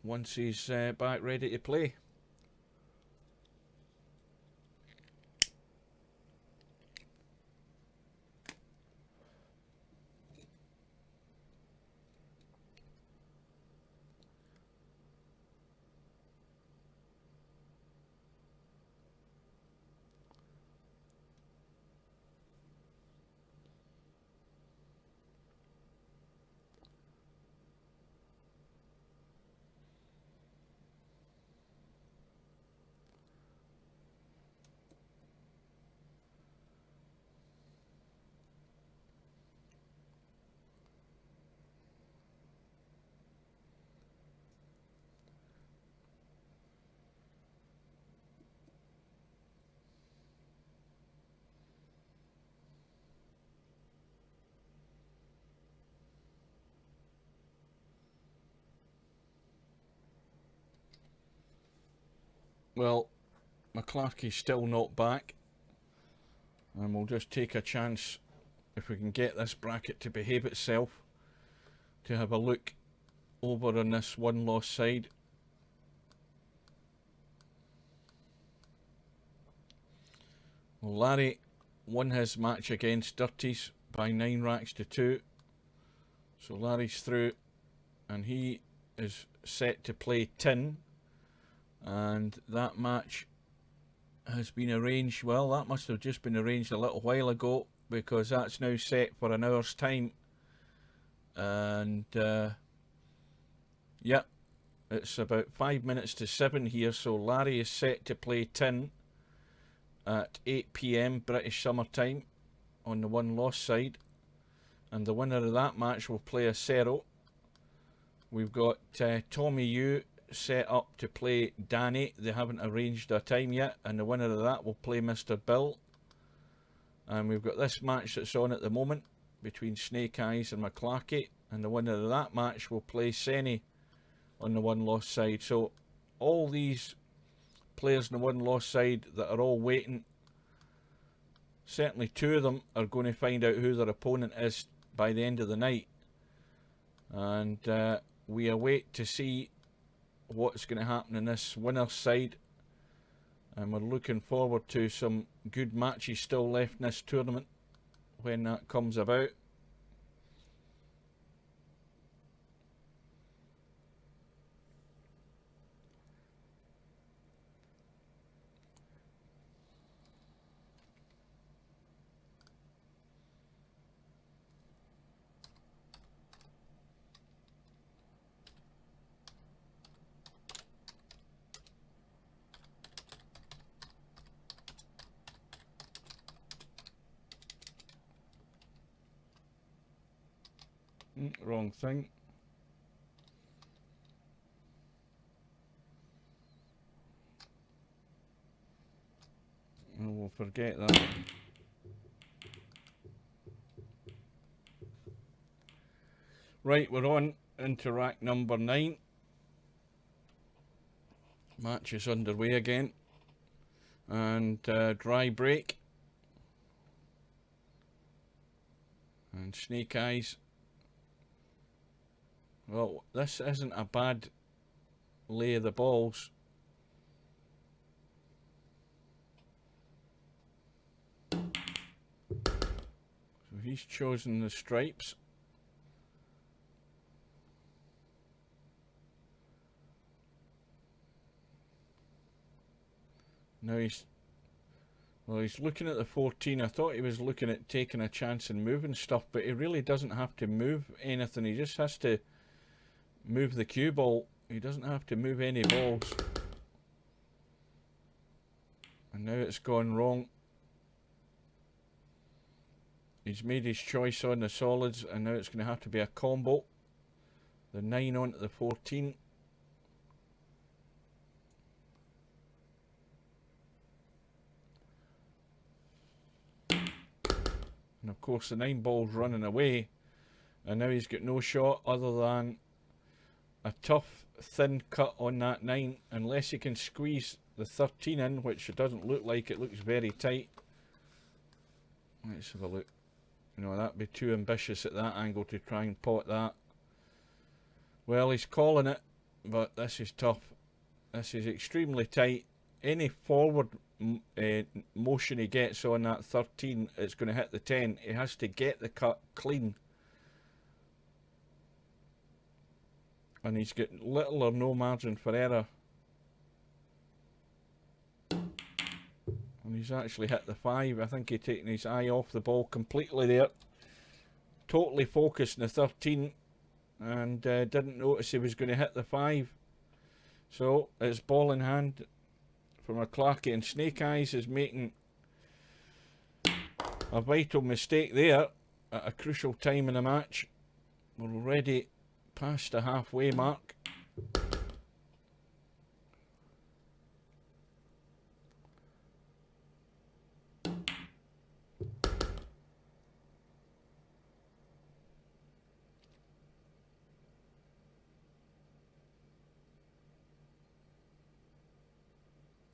A: once he's back ready to play. Well, Mc Clarky's still not back, and we'll just take a chance, if we can get this bracket to behave itself, to have a look over on this one loss side. Well, Larry won his match against Dirties by 9 racks to 2, so Larry's through, and he is set to play Tin. And that match has been arranged. Well, that must have just been arranged a little while ago, because that's now set for an hour's time. And yeah, it's about 5 minutes to 7 here, so Larry is set to play Tin at 8 PM British Summer Time on the one loss side, and the winner of that match will play a Cero. We've got Tommy Yu set up to play Danny. They haven't arranged a time yet, and the winner of that will play Mr. Bill. And we've got this match that's on at the moment between Snake Eyes and Mc Clarky, and the winner of that match will play Senny on the one-loss side. So all these players on the one-loss side that are all waiting, certainly 2 of them are going to find out who their opponent is by the end of the night. And we await to see what's going to happen in this winner's side, and we're looking forward to some good matches still left in this tournament when that comes about. Wrong thing. And we'll forget that. Right, we're on into rack number 9. Match is underway again. And dry break. And Snake Eyes. Well, this isn't a bad lay of the balls. So he's chosen the stripes. Now he's looking at the 14. I thought he was looking at taking a chance and moving stuff, but he really doesn't have to move anything. He just has to move the cue ball. He doesn't have to move any balls. And now it's gone wrong. He's made his choice on the solids, and now it's going to have to be a combo. The 9 onto the 14. And of course the 9 ball's running away, and now he's got no shot other than a tough thin cut on that 9, unless he can squeeze the 13 in, which it doesn't look like. It looks very tight. Let's have a look. You know, that'd be too ambitious at that angle to try and pot that. Well, he's calling it, but this is tough. This is extremely tight. Any forward motion he gets on that 13, it's going to hit the 10. He has to get the cut clean. And he's got little or no margin for error. And he's actually hit the 5. I think he's taken his eye off the ball completely there. Totally focused on the 13, and didn't notice he was going to hit the 5. So it's ball in hand for Mc Clarky, and Snake Eyes is making a vital mistake there at a crucial time in the match. We're already past the halfway mark.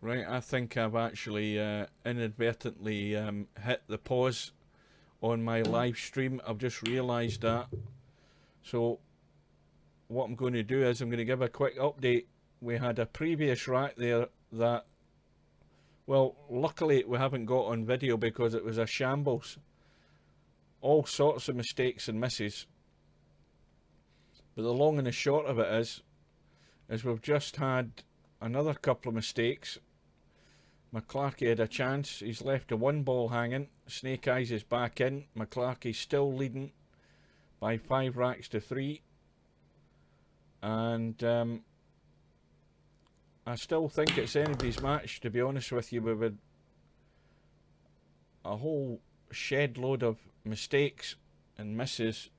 A: Right, I think I've actually inadvertently hit the pause on my live stream. I've just realised that. So what I'm going to do is I'm going to give a quick update. We had a previous rack there that, well, luckily we haven't got on video because it was a shambles. All sorts of mistakes and misses. But the long and the short of it is we've just had another couple of mistakes. Mc Clarky had a chance. He's left a 1 ball hanging. Snake Eyes is back in. Mc Clarky's still leading by 5 racks to 3. And I still think it's anybody's match, to be honest with you. We've had a whole shed load of mistakes and misses.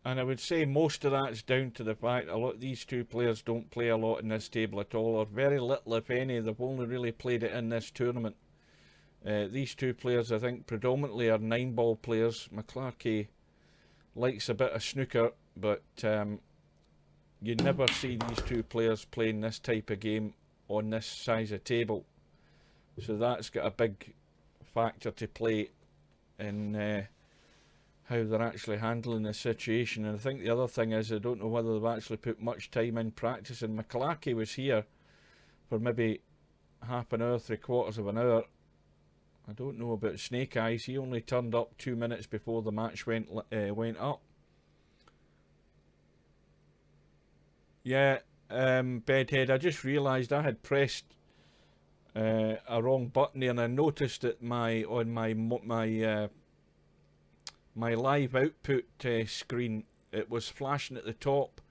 A: And I would say most of that's down to the fact these two players don't play a lot in this table at all, or very little if any. They've only really played it in this tournament. These two players, I think, predominantly are 9-ball players. Mc Clarky likes a bit of snooker, but you never see these two players playing this type of game on this size of table. So that's got a big factor to play in how they're actually handling the situation. And I think the other thing is, I don't know whether they've actually put much time in practicing. Mc Clarky was here for maybe half an hour, 3/4 of an hour. I don't know about Snake Eyes. He only turned up 2 minutes before the match went up. Yeah, Bedhead, I just realised I had pressed a wrong button there, and I noticed that my live output screen, it was flashing at the top.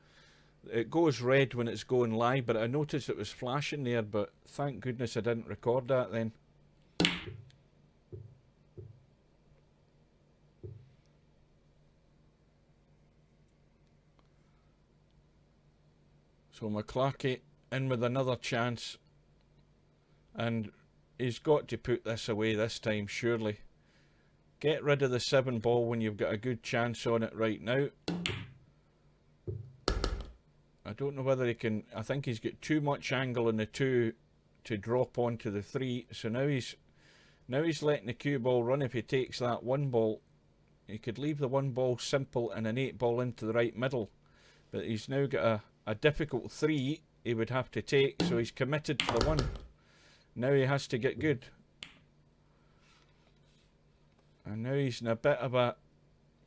A: It goes red when it's going live, but I noticed it was flashing there, but thank goodness I didn't record that then. So Mc Clarky in with another chance, and he's got to put this away this time, surely. Get rid of the 7-ball when you've got a good chance on it right now. I don't know whether he can. I think he's got too much angle on the 2 to drop onto the 3. So now he's letting the cue ball run. If he takes that 1-ball, he could leave the 1-ball simple and an 8-ball into the right middle. But he's now got a difficult 3 he would have to take, so he's committed to the 1. Now he has to get good. And now he's in a bit of a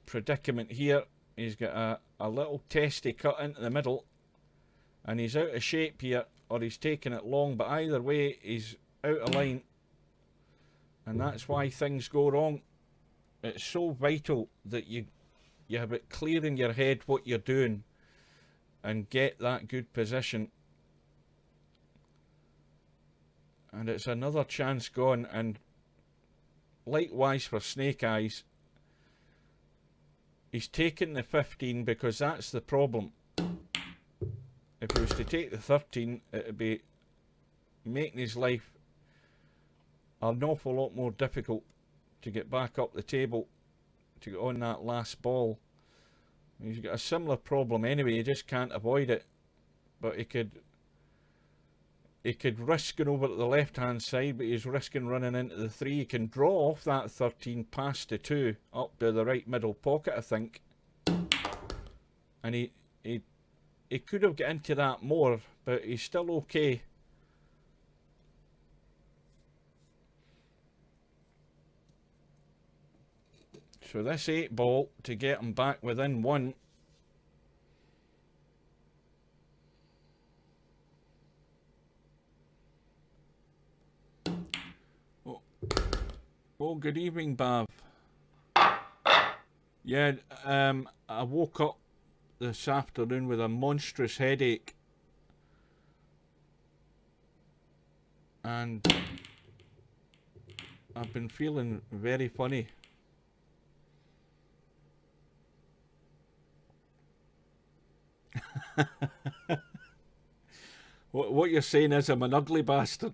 A: predicament here. He's got a little testy cut into the middle, and he's out of shape here, or he's taking it long, but either way he's out of line, and that's why things go wrong. It's so vital that you have it clear in your head what you're doing and get that good position. And it's another chance gone, and likewise for Snake Eyes, he's taken the 15 because that's the problem. If he was to take the 13, it would be making his life an awful lot more difficult to get back up the table to get on that last ball. He's got a similar problem anyway, he just can't avoid it. But he could risk going over to the left hand side, but he's risking running into the 3. He can draw off that 13 past the 2 up to the right middle pocket, I think. And he could have got into that more, but he's still okay. So this 8-ball to get him back within 1. Oh, good evening, Bav. Yeah, I woke up this afternoon with a monstrous headache, and I've been feeling very funny. What you're saying is I'm an ugly bastard.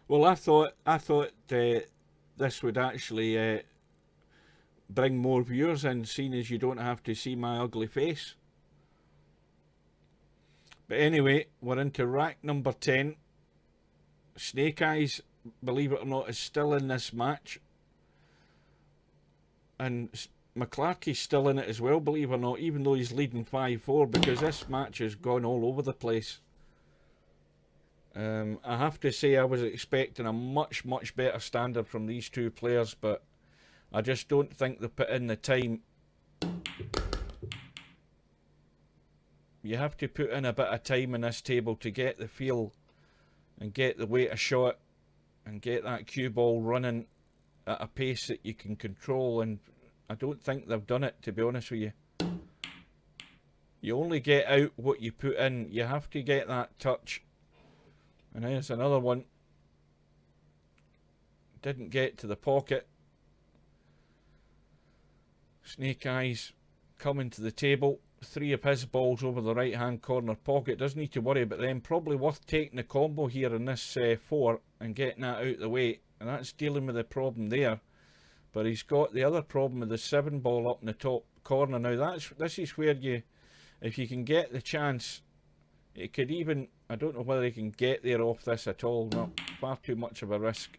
A: Well, I thought this would actually bring more viewers in, seeing as you don't have to see my ugly face. But anyway, we're into rack number 10. Snake Eyes, believe it or not, is still in this match, and Mc Clarky's still in it as well, believe it or not, even though he's leading 5-4, because this match has gone all over the place. I have to say I was expecting a much better standard from these two players, but I just don't think they put in the time. You have to put in a bit of time in this table to get the feel and get the weight of shot and get that cue ball running at a pace that you can control, and I don't think they've done it, to be honest with you. You only get out what you put in. You have to get that touch. And there's another one. didn't get to the pocket. Snake Eyes coming to the table. 3 of his balls over the right hand corner pocket. Doesn't need to worry about them. Probably worth taking the combo here in this 4 and getting that out of the way. And that's dealing with the problem there. But he's got the other problem with the 7 ball up in the top corner. Now this is where you, if you can get the chance, it could even, I don't know whether he can get there off this at all. No, far too much of a risk.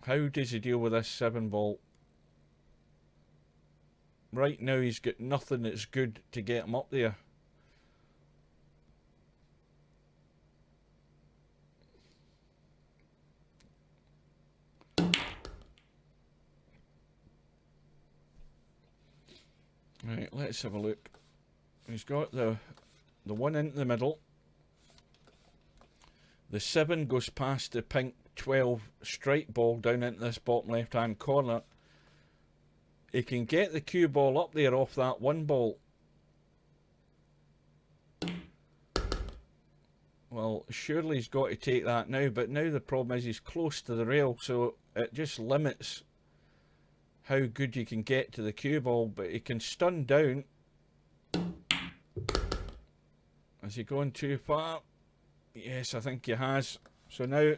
A: How does he deal with this 7 ball? Right now he's got nothing that's good to get him up there. Right, let's have a look. He's got the 1 into the middle. The 7 goes past the pink 12 straight ball down into this bottom left hand corner. He can get the cue ball up there off that 1 ball. Well, surely he's got to take that now, but now the problem is he's close to the rail, so it just limits how good you can get to the cue ball, but he can stun down. Is he going too far? Yes, I think he has. So now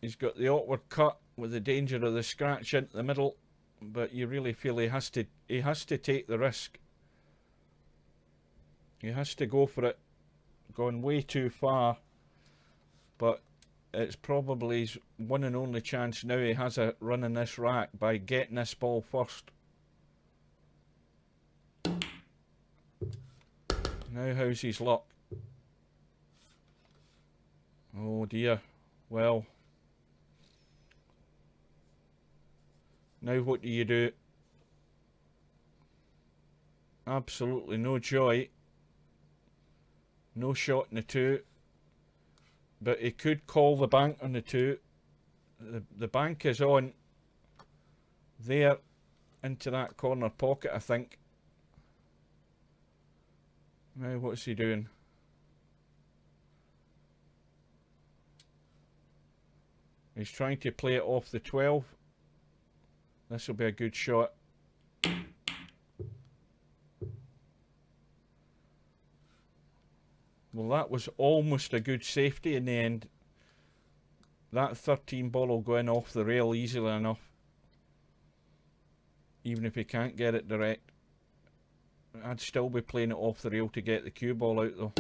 A: he's got the awkward cut with the danger of the scratch into the middle, but you really feel he has to take the risk. He has to go for it. Going way too far, but it's probably his one and only chance now he has a run in this rack by getting this ball first. Now how's his luck? Oh dear. Well, now what do you do? Absolutely no joy. No shot in the 2. But he could call the bank on the 2. The bank is on there into that corner pocket, I think. Now what's he doing? He's trying to play it off the 12. This will be a good shot. Well, that was almost a good safety in the end. That 13 ball will go in off the rail easily enough. Even if he can't get it direct. I'd still be playing it off the rail to get the cue ball out though.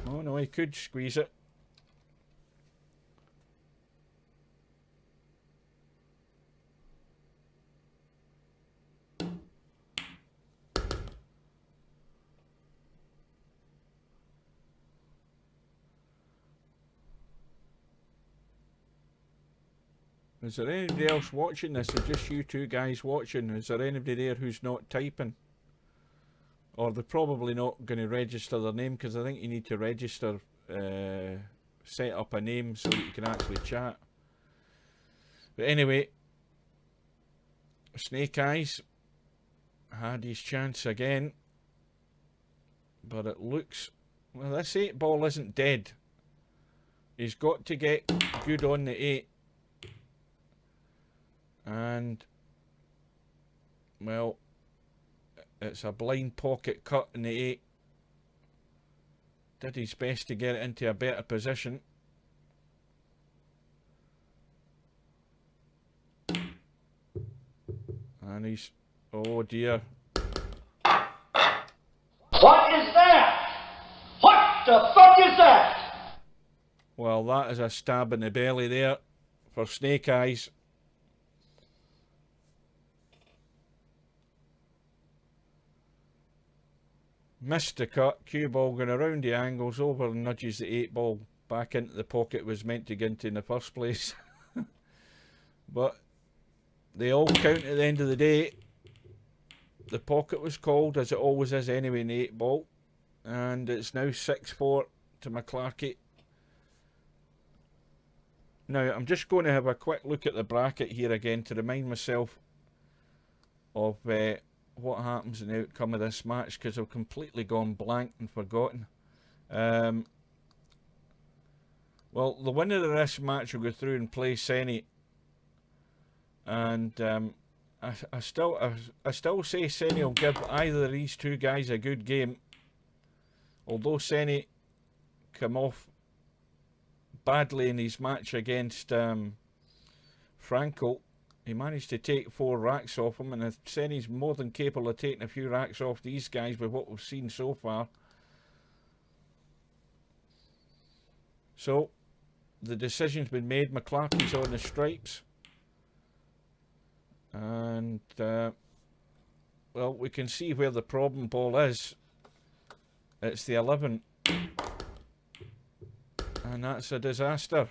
A: Oh no, he could squeeze it. Is there anybody else watching this, or just you 2 guys watching? Is there anybody there who's not typing? Or they're probably not going to register their name, because I think you need to register, set up a name so that you can actually chat. But anyway, Snake Eyes had his chance again. But it looks, well, this 8 ball isn't dead. He's got to get good on the 8. And, well, it's a blind pocket cut in the 8. Did his best to get it into a better position. And he's, oh dear.
E: What is that? What the fuck is that?
A: Well, that is a stab in the belly there for Snake Eyes. Missed the cut, cue ball going around the angles, over and nudges the 8 ball back into the pocket it was meant to get into in the first place. But they all count at the end of the day. The pocket was called, as it always is anyway, in the 8 ball. And it's now 6-4 to Mc Clarky. Now, I'm just going to have a quick look at the bracket here again to remind myself of what happens in the outcome of this match, because I've completely gone blank and forgotten. Well, the winner of this match will go through and play Senny, and I still say Senny will give either of these two guys a good game. Although Senny come off badly in his match against Franco, he managed to take 4 racks off him, and if Senny's more than capable of taking a few racks off these guys with what we've seen so far. So the decision's been made. Mc Clarky's on the stripes, and well, we can see where the problem ball is. It's the 11, and that's a disaster.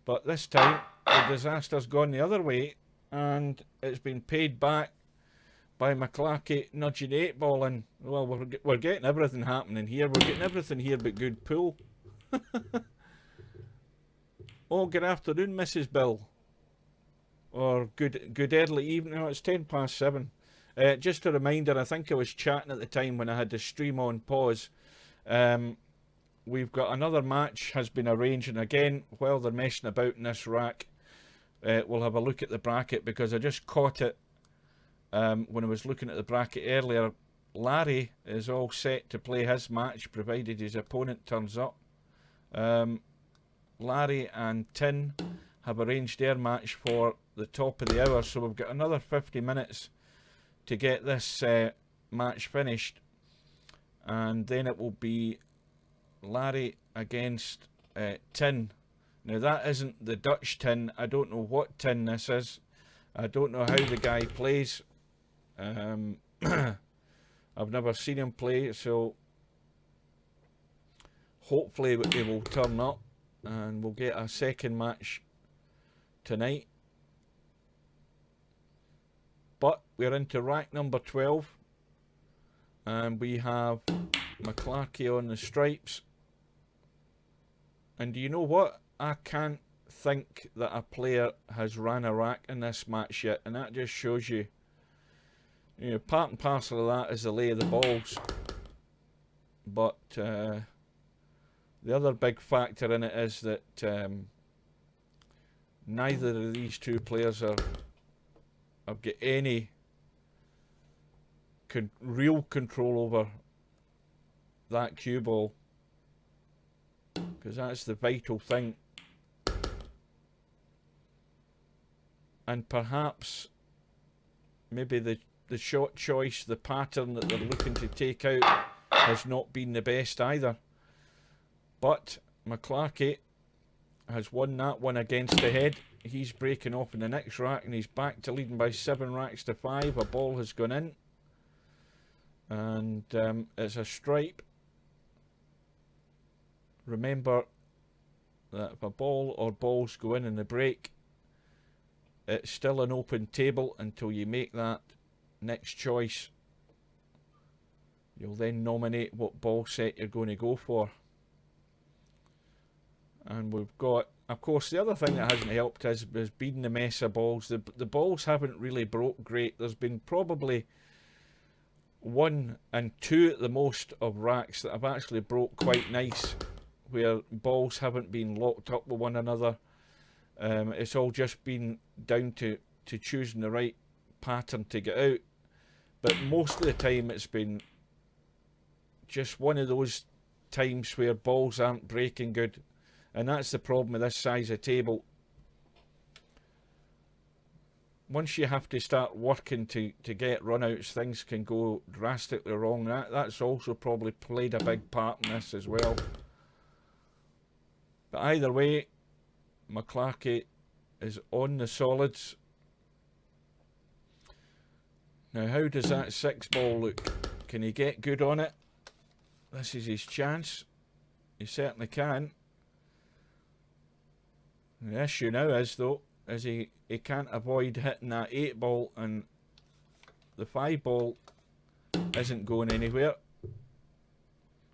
A: But this time the disaster's gone the other way, and it's been paid back by Mc Clarky nudging the 8 ball in. Well, we're getting everything happening here. We're getting everything here but good pool. Oh, good afternoon, Mrs. Bill. Or good early evening. No, it's 7:10. Just a reminder, I think I was chatting at the time when I had the stream on pause. We've got another match has been arranged, and again, while they're messing about in this rack, we'll have a look at the bracket, because I just caught it when I was looking at the bracket earlier. Larry is all set to play his match, provided his opponent turns up. Larry and Tin have arranged their match for the top of the hour, so we've got another 50 minutes to get this match finished, and then it will be Larry against Tin. Now that isn't the Dutch Tin. I don't know what tin this is. I don't know how the guy plays. I've never seen him play, so hopefully he will turn up and we'll get a second match tonight. But we're into rack number 12, and we have Mc Clarky on the stripes. And do you know what? I can't think that a player has ran a rack in this match yet, and that just shows you, you know, part and parcel of that is the lay of the balls. But the other big factor in it is that neither of these two players have got any real control over that cue ball, because that's the vital thing. And perhaps maybe the shot choice, the pattern that they're looking to take out has not been the best either. But Mc Clarky has won that one against the head. He's breaking off in the next rack, and he's back to leading by 7 racks to 5. A ball has gone in, and it's a stripe. Remember that if a ball or balls go in the break, it's still an open table until you make that next choice. You'll then nominate what ball set you're going to go for. And we've got, of course, the other thing that hasn't helped has been the mess of balls. The balls haven't really broke great. There's been probably 1 and 2 at the most of racks that have actually broke quite nice, where balls haven't been locked up with one another. It's all just been down to choosing the right pattern to get out. But most of the time it's been just one of those times where balls aren't breaking good. And that's the problem with this size of table. Once you have to start working to get runouts, things can go drastically wrong. That's also probably played a big part in this as well. But either way, Mc Clarky is on the solids. Now, how does that 6 ball look? Can he get good on it? This is his chance. He certainly can. The issue now is, though, is he can't avoid hitting that 8 ball, and the 5 ball isn't going anywhere.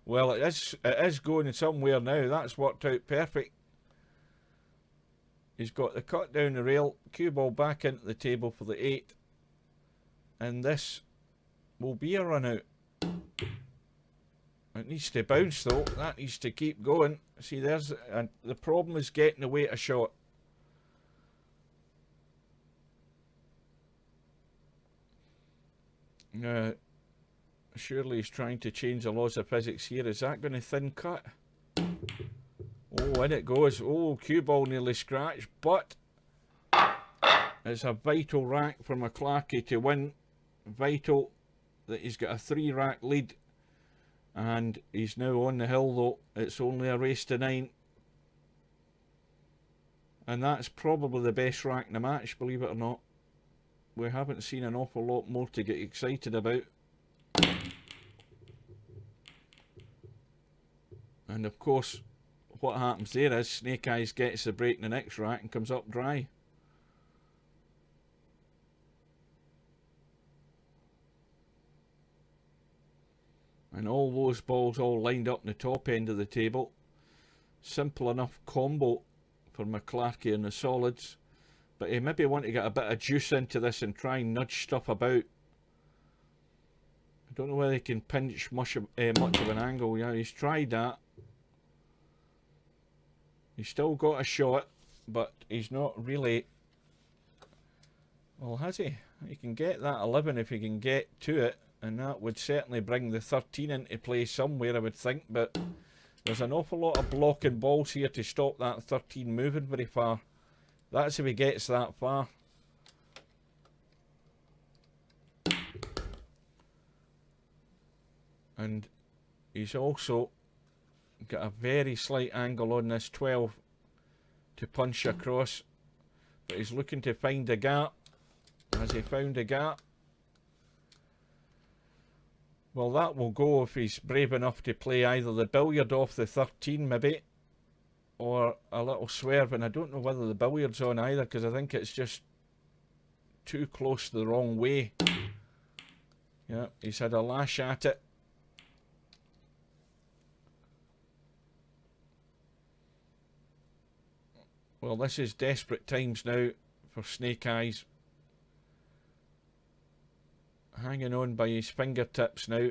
A: Well, it is going somewhere now. That's worked out perfect. He's got the cut down the rail, cue ball back into the table for the 8, and this will be a run out. It needs to bounce though. That needs to keep going. See, there's the problem is getting away a shot. Surely he's trying to change the laws of physics here. Is that going to thin cut? Oh, in it goes. Oh, cue ball nearly scratched, but it's a vital rack for Mc Clarky to win. Vital that he's got a 3-rack lead, and he's now on the hill though. It's only a race to 9, and that's probably the best rack in the match, believe it or not. We haven't seen an awful lot more to get excited about. And of course, what happens there is Snake Eyes gets the break in the next rack and comes up dry. And all those balls all lined up in the top end of the table. Simple enough combo for Mc Clarky in the solids. But he maybe want to get a bit of juice into this and try and nudge stuff about. I don't know whether he can pinch much of an angle. Yeah, he's tried that. He's still got a shot, but he's not really... Well, has he? He can get that 11 if he can get to it, and that would certainly bring the 13 into play somewhere, I would think, but there's an awful lot of blocking balls here to stop that 13 moving very far. That's if he gets that far. And he's also got a very slight angle on this 12 to punch across, but he's looking to find a gap. Has he found a gap? Well, that will go if he's brave enough to play either the billiard off the 13 maybe, or a little swerve, and I don't know whether the billiard's on either, because I think it's just too close the wrong way. Yeah, he's had a lash at it. Well, this is desperate times now for Snake Eyes. Hanging on by his fingertips now.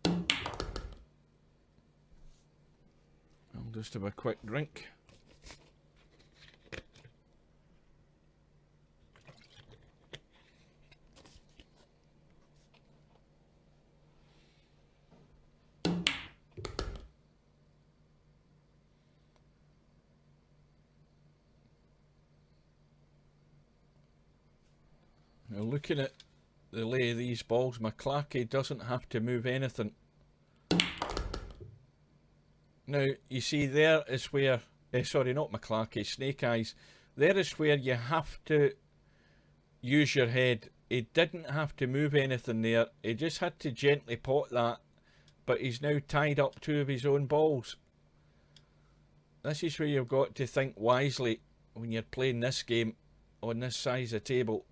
A: I'll just have a quick drink. Now, looking at the lay of these balls, Mc Clarky doesn't have to move anything. Now, you see, there is where, sorry, not Mc Clarky, Snake Eyes, there is where you have to use your head. He didn't have to move anything there, he just had to gently pot that, but he's now tied up 2 of his own balls. This is where you've got to think wisely when you're playing this game on this size of table.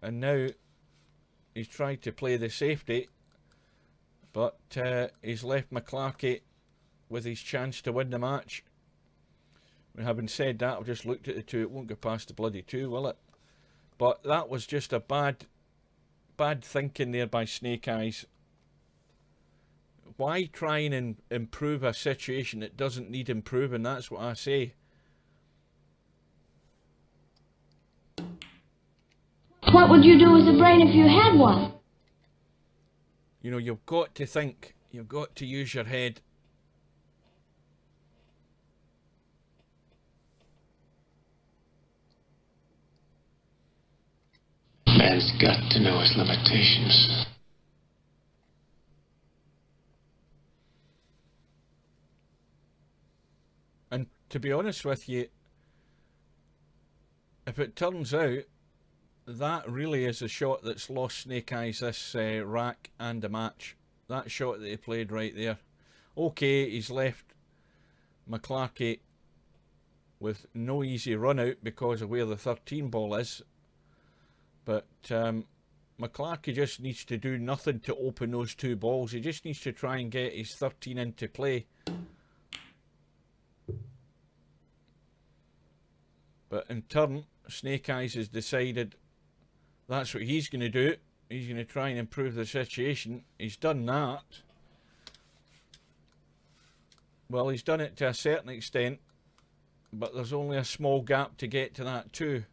A: And now he's tried to play the safety, but he's left Mc Clarky with his chance to win the match. Having said that, I've just looked at the 2. It won't go past the bloody 2, will it? But that was just a bad thinking there by Snake Eyes. Why try and improve a situation that doesn't need improving? That's what I say.
F: What would you do with a brain if you had one?
A: You know, you've got to think. You've got to use your head.
D: Man's got to know his limitations.
A: And to be honest with you, if it turns out that really is a shot that's lost Snake Eyes this rack and a match. That shot that he played right there. Okay, he's left Mc Clarky with no easy run out because of where the 13 ball is. But Mc Clarky just needs to do nothing to open those 2 balls. He just needs to try and get his 13 into play. But in turn, Snake Eyes has decided that's what he's going to do. He's going to try and improve the situation. He's done that. Well, he's done it to a certain extent, but there's only a small gap to get to that too.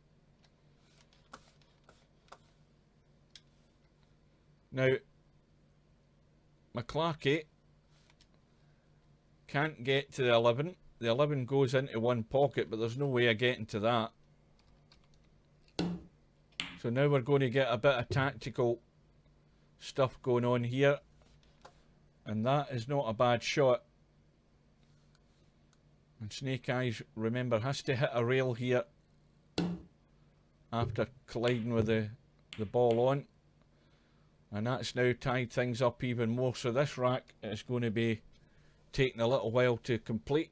A: Now, Mc Clarky can't get to the 11. The 11 goes into one pocket, but there's no way of getting to that. So now we're going to get a bit of tactical stuff going on here. And that is not a bad shot. And Snake Eyes, remember, has to hit a rail here after colliding with the ball on. And that's now tied things up even more. So this rack is going to be taking a little while to complete.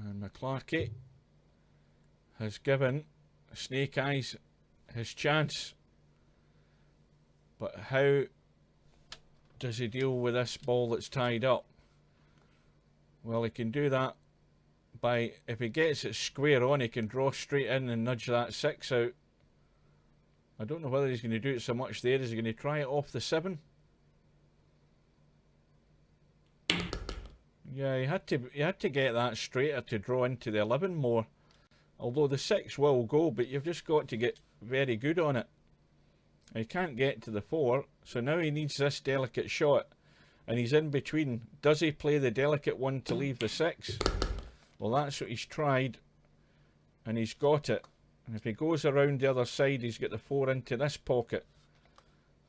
A: And Mc Clarky has given Snake Eyes his chance. But how does he deal with this ball that's tied up? Well, he can do that by, if he gets it square on, he can draw straight in and nudge that 6 out. I don't know whether he's going to do it so much there. Is he going to try it off the 7? Yeah, he had to get that straighter to draw into the 11 more. Although the 6 will go, but you've just got to get very good on it. He can't get to the 4, so now he needs this delicate shot. And he's in between. Does he play the delicate one to leave the 6? Well, that's what he's tried. And he's got it. And if he goes around the other side, he's got the 4 into this pocket.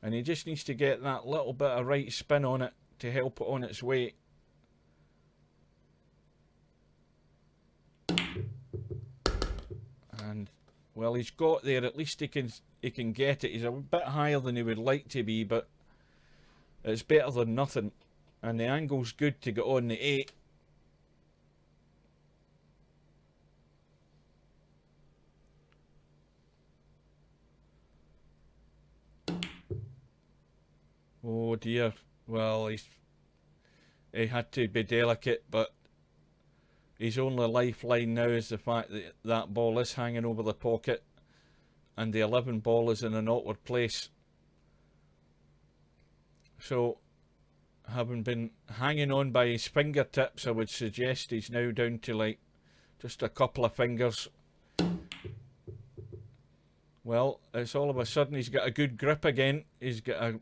A: And he just needs to get that little bit of right spin on it to help it on its way. And, well, he's got there. At least he can get it. He's a bit higher than he would like to be, but it's better than nothing. And the angle's good to get on the 8. Oh dear. Well, he had to be delicate, but his only lifeline now is the fact that that ball is hanging over the pocket and the 11 ball is in an awkward place. So, having been hanging on by his fingertips, I would suggest he's now down to like just a couple of fingers. Well, it's all of a sudden he's got a good grip again. He's got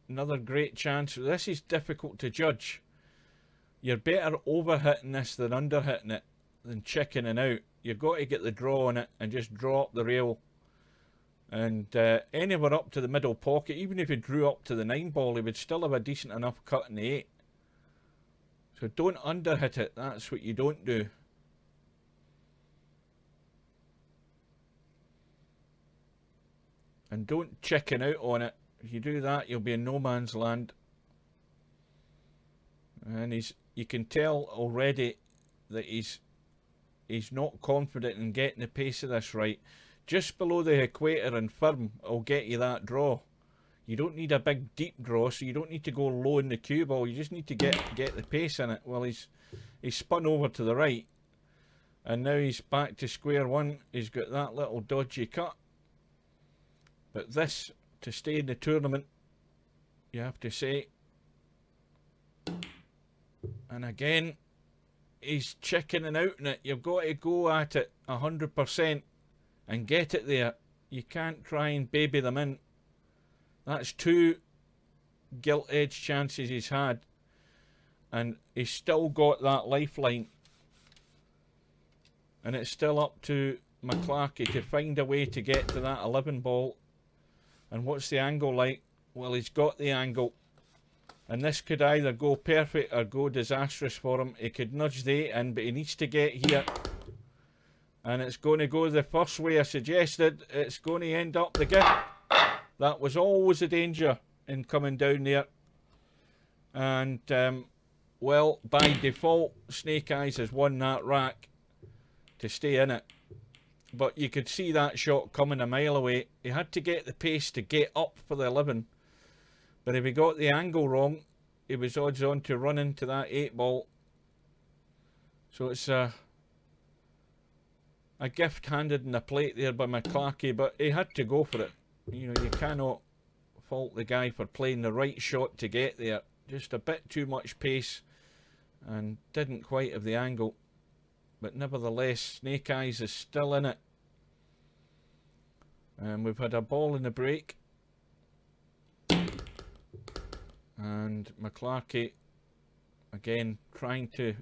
A: another great chance. This is difficult to judge. You're better over hitting this than under hitting it, than chickening out. You've got to get the draw on it and just draw up the rail. And anywhere up to the middle pocket, even if he drew up to the 9 ball, he would still have a decent enough cut in the 8. So don't under hit it. That's what you don't do. And don't chicken out on it. If you do that, you'll be in no man's land. And you can tell already that he's not confident in getting the pace of this right. Just below the equator and firm will get you that draw. You don't need a big deep draw, so you don't need to go low in the cue ball. You just need to get the pace in it. Well, he's spun over to the right, and now he's back to square one. He's got that little dodgy cut. But this, to stay in the tournament, you have to say. And again, he's chickening out in it. You've got to go at it 100% and get it there. You can't try and baby them in. That's 2 gilt-edged chances he's had. And he's still got that lifeline. And it's still up to Mc Clarky to find a way to get to that 11 ball. And what's the angle like? Well, he's got the angle. And this could either go perfect or go disastrous for him. He could nudge the 8 in, but he needs to get here. And it's going to go the first way I suggested. It's going to end up the gift. That was always a danger in coming down there. And, well, by default, Snake Eyes has won that rack to stay in it. But you could see that shot coming a mile away. He had to get the pace to get up for the 11. But if he got the angle wrong, he was odds on to run into that 8 ball. So it's a gift handed in a plate there by Mc Clarky, but he had to go for it. You know, you cannot fault the guy for playing the right shot to get there. Just a bit too much pace and didn't quite have the angle. But nevertheless, Snake Eyes is still in it. And we've had a ball in the break. And Mc Clarky, again, trying to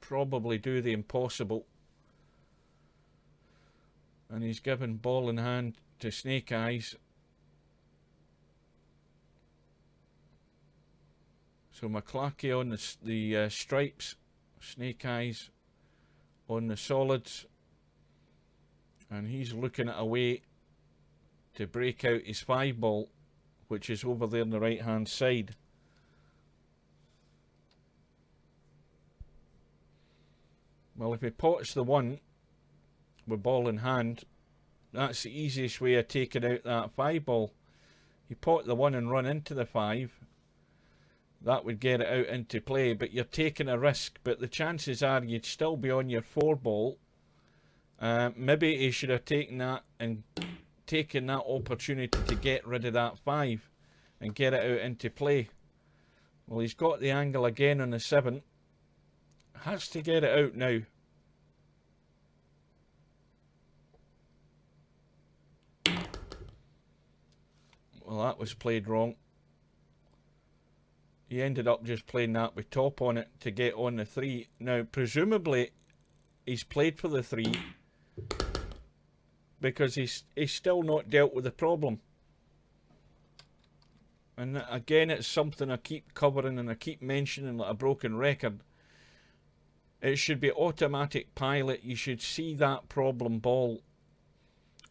A: probably do the impossible. And he's given ball in hand to Snake Eyes. So Mc Clarky on the stripes, Snake Eyes on the solids, and he's looking at a way to break out his 5 ball, which is over there on the right hand side. Well, if he pots the 1 with ball in hand, that's the easiest way of taking out that 5 ball. You pot the 1 and run into the 5. That would get it out into play, but you're taking a risk. But the chances are you'd still be on your 4 ball. Maybe he should have taken that and taken that opportunity to get rid of that 5 and get it out into play. Well, he's got the angle again on the 7. Has to get it out now. Well, that was played wrong. He ended up just playing that with top on it to get on the 3. Now, presumably, he's played for the 3 because he's still not dealt with the problem. And again, it's something I keep covering and I keep mentioning like a broken record. It should be automatic pilot. You should see that problem ball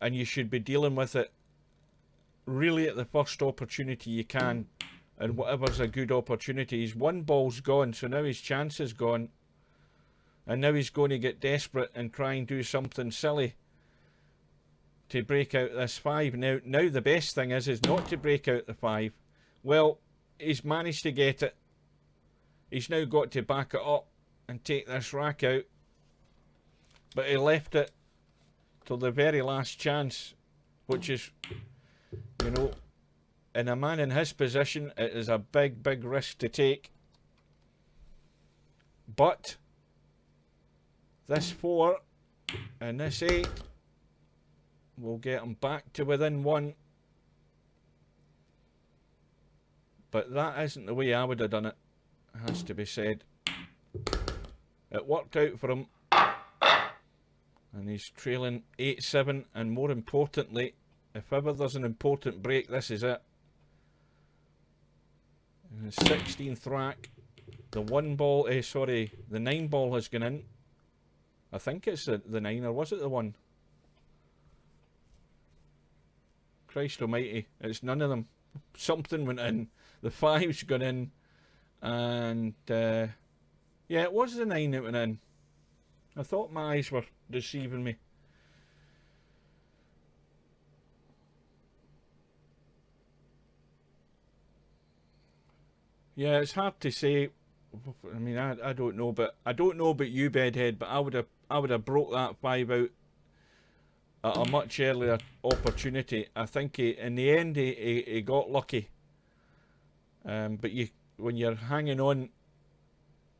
A: and you should be dealing with it really at the first opportunity you can. And whatever's a good opportunity. His 1 ball's gone, so now his chance is gone. And now he's going to get desperate and try and do something silly to break out this 5. Now the best thing is not to break out the 5. Well, he's managed to get it. He's now got to back it up and take this rack out. But he left it till the very last chance, which is, you know, in a man in his position, it is a big, big risk to take. But this 4 and this 8 will get him back to within 1. But that isn't the way I would have done it, has to be said. It worked out for him. And he's trailing 8-7, and more importantly, if ever there's an important break, this is it. And the 16th rack, the 1 ball, the 9 ball has gone in. I think it's the 9, or was it the 1? Christ almighty, it's none of them. Something went in. The 5's gone in. And, yeah, it was the 9 that went in. I thought my eyes were deceiving me. Yeah, it's hard to say. I mean, I don't know, but I don't know about you, Bedhead, but I would have broke that 5 out at a much earlier opportunity. I think in the end he got lucky. But when you're hanging on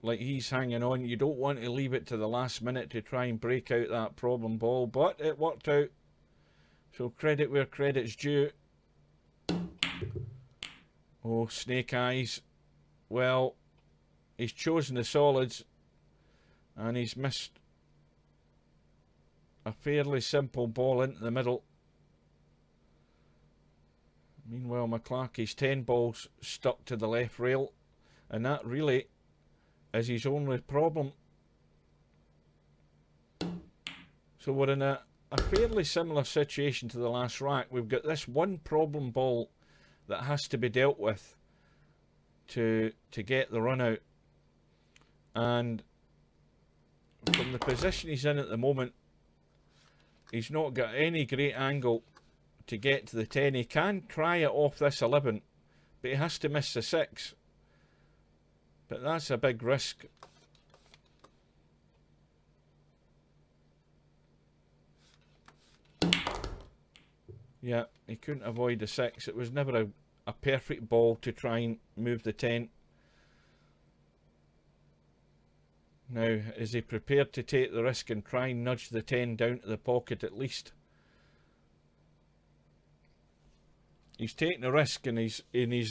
A: like he's hanging on, you don't want to leave it to the last minute to try and break out that problem ball. But it worked out. So credit where credit's due. Oh, Snake Eyes. Well, he's chosen the solids and he's missed a fairly simple ball into the middle. Meanwhile, Mc Clarky's 10 balls stuck to the left rail, and that really is his only problem. So we're in a fairly similar situation to the last rack. We've got this 1 problem ball that has to be dealt with to get the run out, and from the position he's in at the moment, he's not got any great angle to get to the 10. He can try it off this 11, but he has to miss the 6, but that's a big risk. Yeah, he couldn't avoid the 6. It was never a perfect ball to try and move the 10. Now, is he prepared to take the risk and try and nudge the 10 down to the pocket at least? He's taking a risk and he's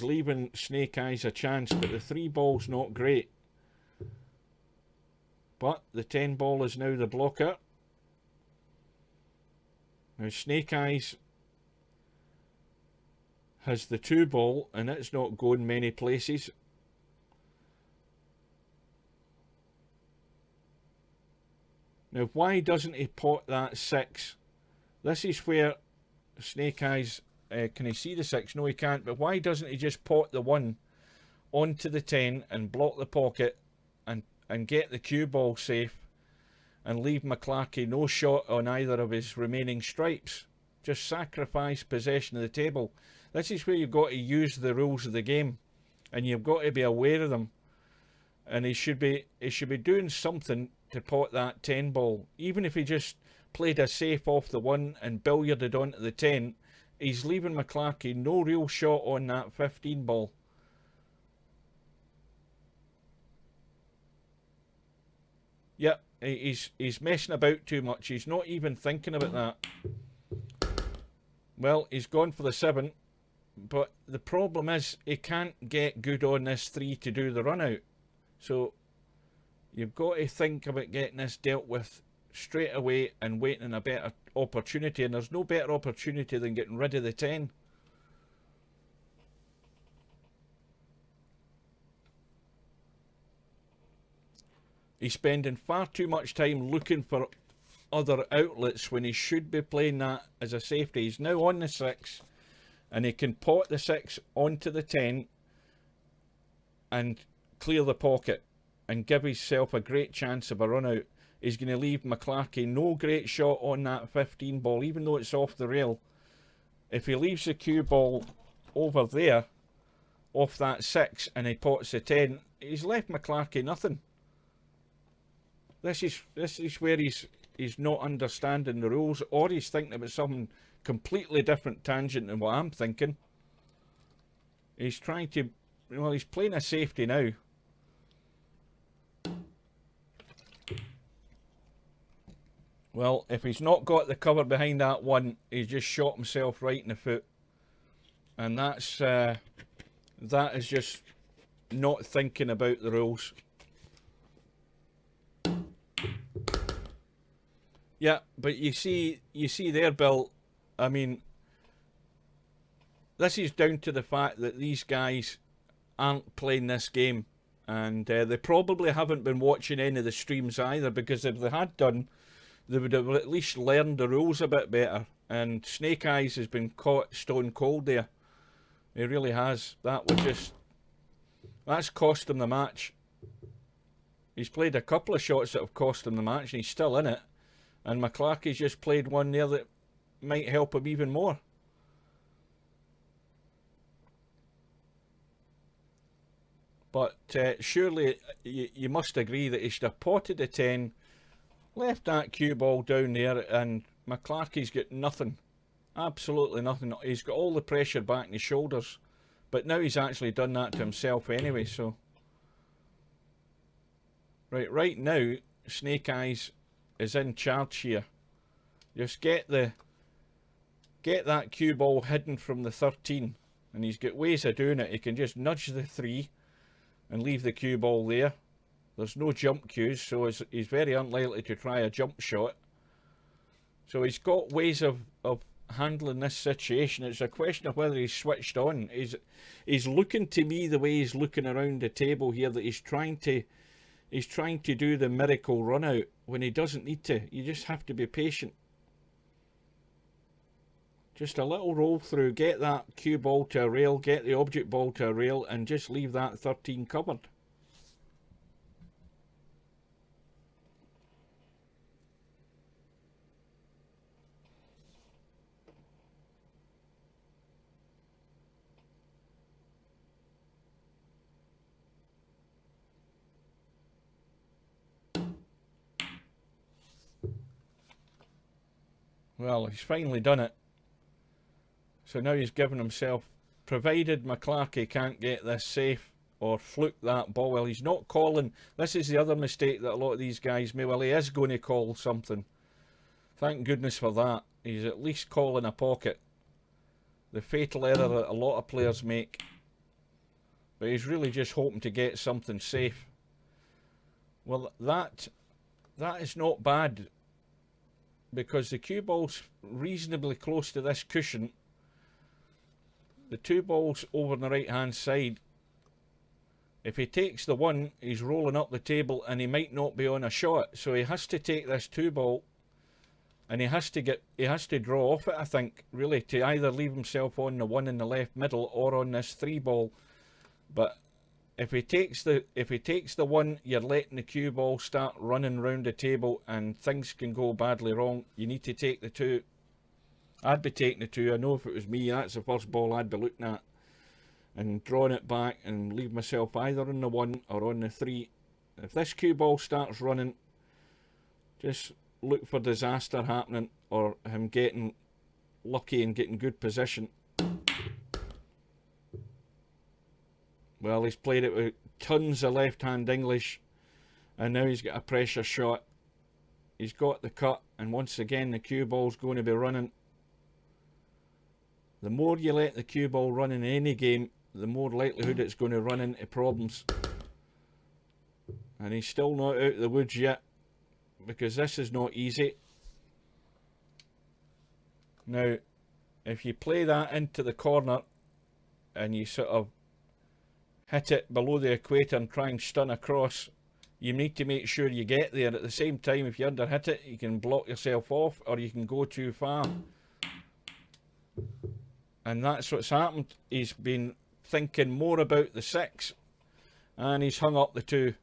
A: leaving Snake Eyes a chance, but the 3 ball's not great. But the 10 ball is now the blocker. Now Snake Eyes has the 2 ball and it's not going many places. Now why doesn't he pot that 6? This is where Snake Eyes, can he see the 6? No, he can't. But why doesn't he just pot the 1 onto the 10 and block the pocket and get the cue ball safe and leave Mc Clarky no shot on either of his remaining stripes? Just sacrifice possession of the table. This is where you've got to use the rules of the game, and you've got to be aware of them. And he should be doing something to pot that 10 ball. Even if he just played a safe off the 1 and billiarded onto the 10, he's leaving Mc Clarky no real shot on that 15 ball. Yep, he's messing about too much. He's not even thinking about that. Well, he's gone for the 7, but the problem is he can't get good on this 3 to do the run out. So you've got to think about getting this dealt with straight away and waiting a better opportunity, and there's no better opportunity than getting rid of the 10. He's spending far too much time looking for other outlets when he should be playing that as a safety. He's now on the 6 and he can pot the 6 onto the 10 and clear the pocket and give himself a great chance of a run out. He's going to leave Mc Clarky no great shot on that 15 ball, even though it's off the rail. If he leaves the cue ball over there off that 6 and he pots the 10, he's left Mc Clarky nothing. This is where he's not understanding the rules, or he's thinking about something completely different tangent than what I'm thinking. He's trying to, well, he's playing a safety now. Well, if he's not got the cover behind that 1, he's just shot himself right in the foot. And that is just not thinking about the rules. Yeah, but you see there, Bill, I mean, this is down to the fact that these guys aren't playing this game. And they probably haven't been watching any of the streams either, because if they had done, they would have at least learned the rules a bit better. And Snake Eyes has been caught stone cold there. He really has. That's cost him the match. He's played a couple of shots that have cost him the match and he's still in it. And Mc Clarky's just played one there that might help him even more. But surely you must agree that he should have potted the 10, left that cue ball down there, and Mc Clarky's got nothing. Absolutely nothing. He's got all the pressure back in his shoulders. But now he's actually done that to himself anyway, so. Right now, Snake Eyes is in charge here. Just get that cue ball hidden from the 13, and he's got ways of doing it. He can just nudge the 3 and leave the cue ball there. There's no jump cues, so he's very unlikely to try a jump shot. So he's got ways of handling this situation. It's a question of whether he's switched on. He's looking to me the way he's looking around the table here, that he's trying to do the miracle run out when he doesn't need to. You just have to be patient. Just a little roll through, get that cue ball to a rail, get the object ball to a rail, and just leave that 13 covered. Well, he's finally done it. So now he's given himself, provided Mc Clarky can't get this safe or fluke that ball. Well, he's not calling. This is the other mistake that a lot of these guys make. Well, he is going to call something. Thank goodness for that. He's at least calling a pocket. The fatal error that a lot of players make. But he's really just hoping to get something safe. Well, that is not bad, because the cue ball's reasonably close to this cushion. The two balls over on the right hand side. If he takes the one, he's rolling up the table and he might not be on a shot. So he has to take this two ball and he has to draw off it, I think, really, to either leave himself on the one in the left middle or on this three ball. But if he takes the one, you're letting the cue ball start running round the table and things can go badly wrong. You need to take the two. I'd be taking the two. I know if it was me, that's the first ball I'd be looking at and drawing it back and leave myself either on the one or on the three. If this cue ball starts running, just look for disaster happening or him getting lucky and getting good position. Well, he's played it with tons of left-hand English and now he's got a pressure shot. He's got the cut and once again the cue ball's going to be running. The more you let the cue ball run in any game, the more likelihood it's going to run into problems. And he's still not out of the woods yet, because this is not easy. Now, if you play that into the corner and you sort of hit it below the equator and try and stun across, you need to make sure you get there. At the same time, if you underhit it, you can block yourself off or you can go too far. And that's what's happened. He's been thinking more about the six and he's hung up the two.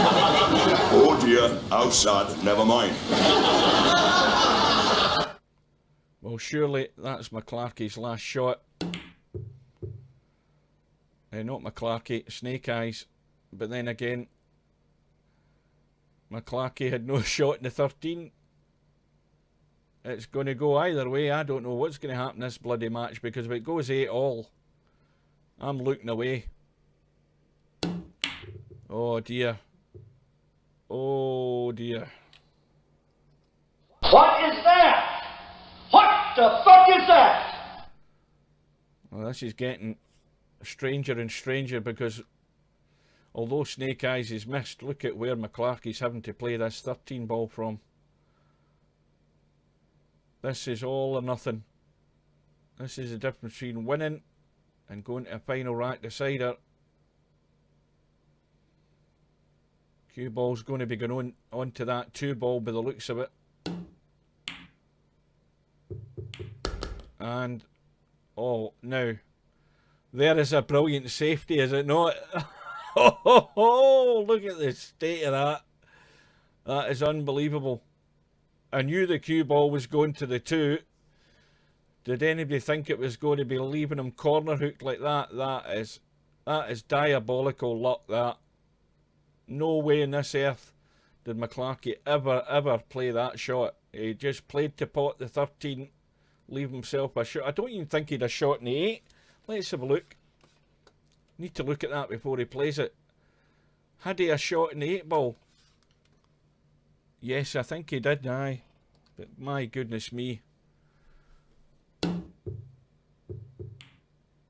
C: Oh dear, outside, never mind.
A: Well, surely that's Mc Clarky's last shot. Not Mc Clarky, Snake Eyes. But then again, Mc Clarky had no shot in the 13. It's going to go either way. I don't know what's going to happen this bloody match, because if it goes 8-all, I'm looking away. Oh dear. Oh dear.
E: What is that? What the fuck is that?
A: Well, this is getting stranger and stranger, because although Snake Eyes is missed, look at where Mc Clarky's having to play this 13 ball from. This is all or nothing. This is the difference between winning and going to a final rack decider. Cue ball's going to be going on to that two ball by the looks of it. And, oh, now, there is a brilliant safety, is it not? Oh, look at the state of that. That is unbelievable. I knew the cue ball was going to the two. Did anybody think it was going to be leaving him corner hooked like that? That is diabolical luck, that. No way in this earth did Mc Clarky ever play that shot. He just played to pot the 13, leave himself a shot. I don't even think he'd a shot in the 8. Let's have a look. Need to look at that before he plays it. Had he a shot in the 8 ball? Yes, I think he did, aye. But my goodness me.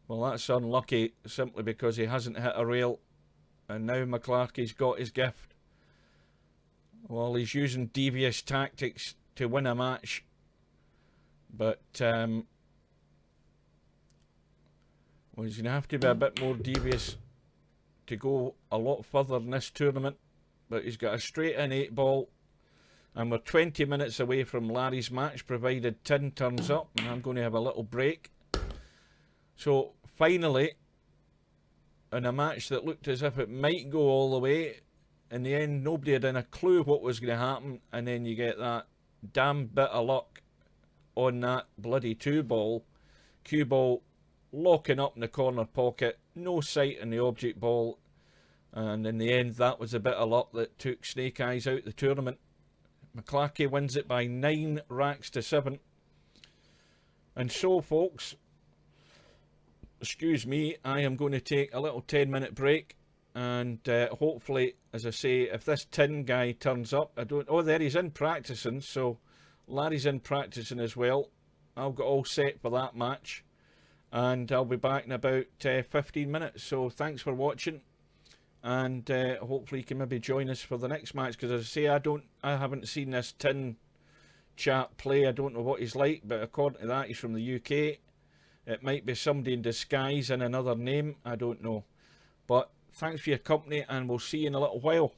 A: Well, that's unlucky simply because he hasn't hit a rail. And now Mc Clarky's got his gift. Well, he's using devious tactics to win a match. But, well, he's going to have to be a bit more devious to go a lot further in this tournament. But he's got a straight in 8 ball. And we're 20 minutes away from Larry's match, provided Tin turns up. And I'm going to have a little break. So, finally, in a match that looked as if it might go all the way, in the end, nobody had a clue what was going to happen. And then you get that damn bit of luck on that bloody 2 ball. Cue ball locking up in the corner pocket. No sight in the object ball. And in the end, that was a bit of luck that took Snake Eyes out the tournament. Clarky wins it by 9 racks to 7. And so, folks, excuse me, I am going to take a little 10-minute break. And hopefully, as I say, if this tin guy turns up, oh, there he's in practicing. So Larry's in practicing as well. I'll get all set for that match. And I'll be back in about 15 minutes. So thanks for watching. And hopefully you can maybe join us for the next match. Because as I say, I haven't seen this tin chap play. I don't know what he's like. But according to that, he's from the UK. It might be somebody in disguise in another name. I don't know. But thanks for your company, and we'll see you in a little while.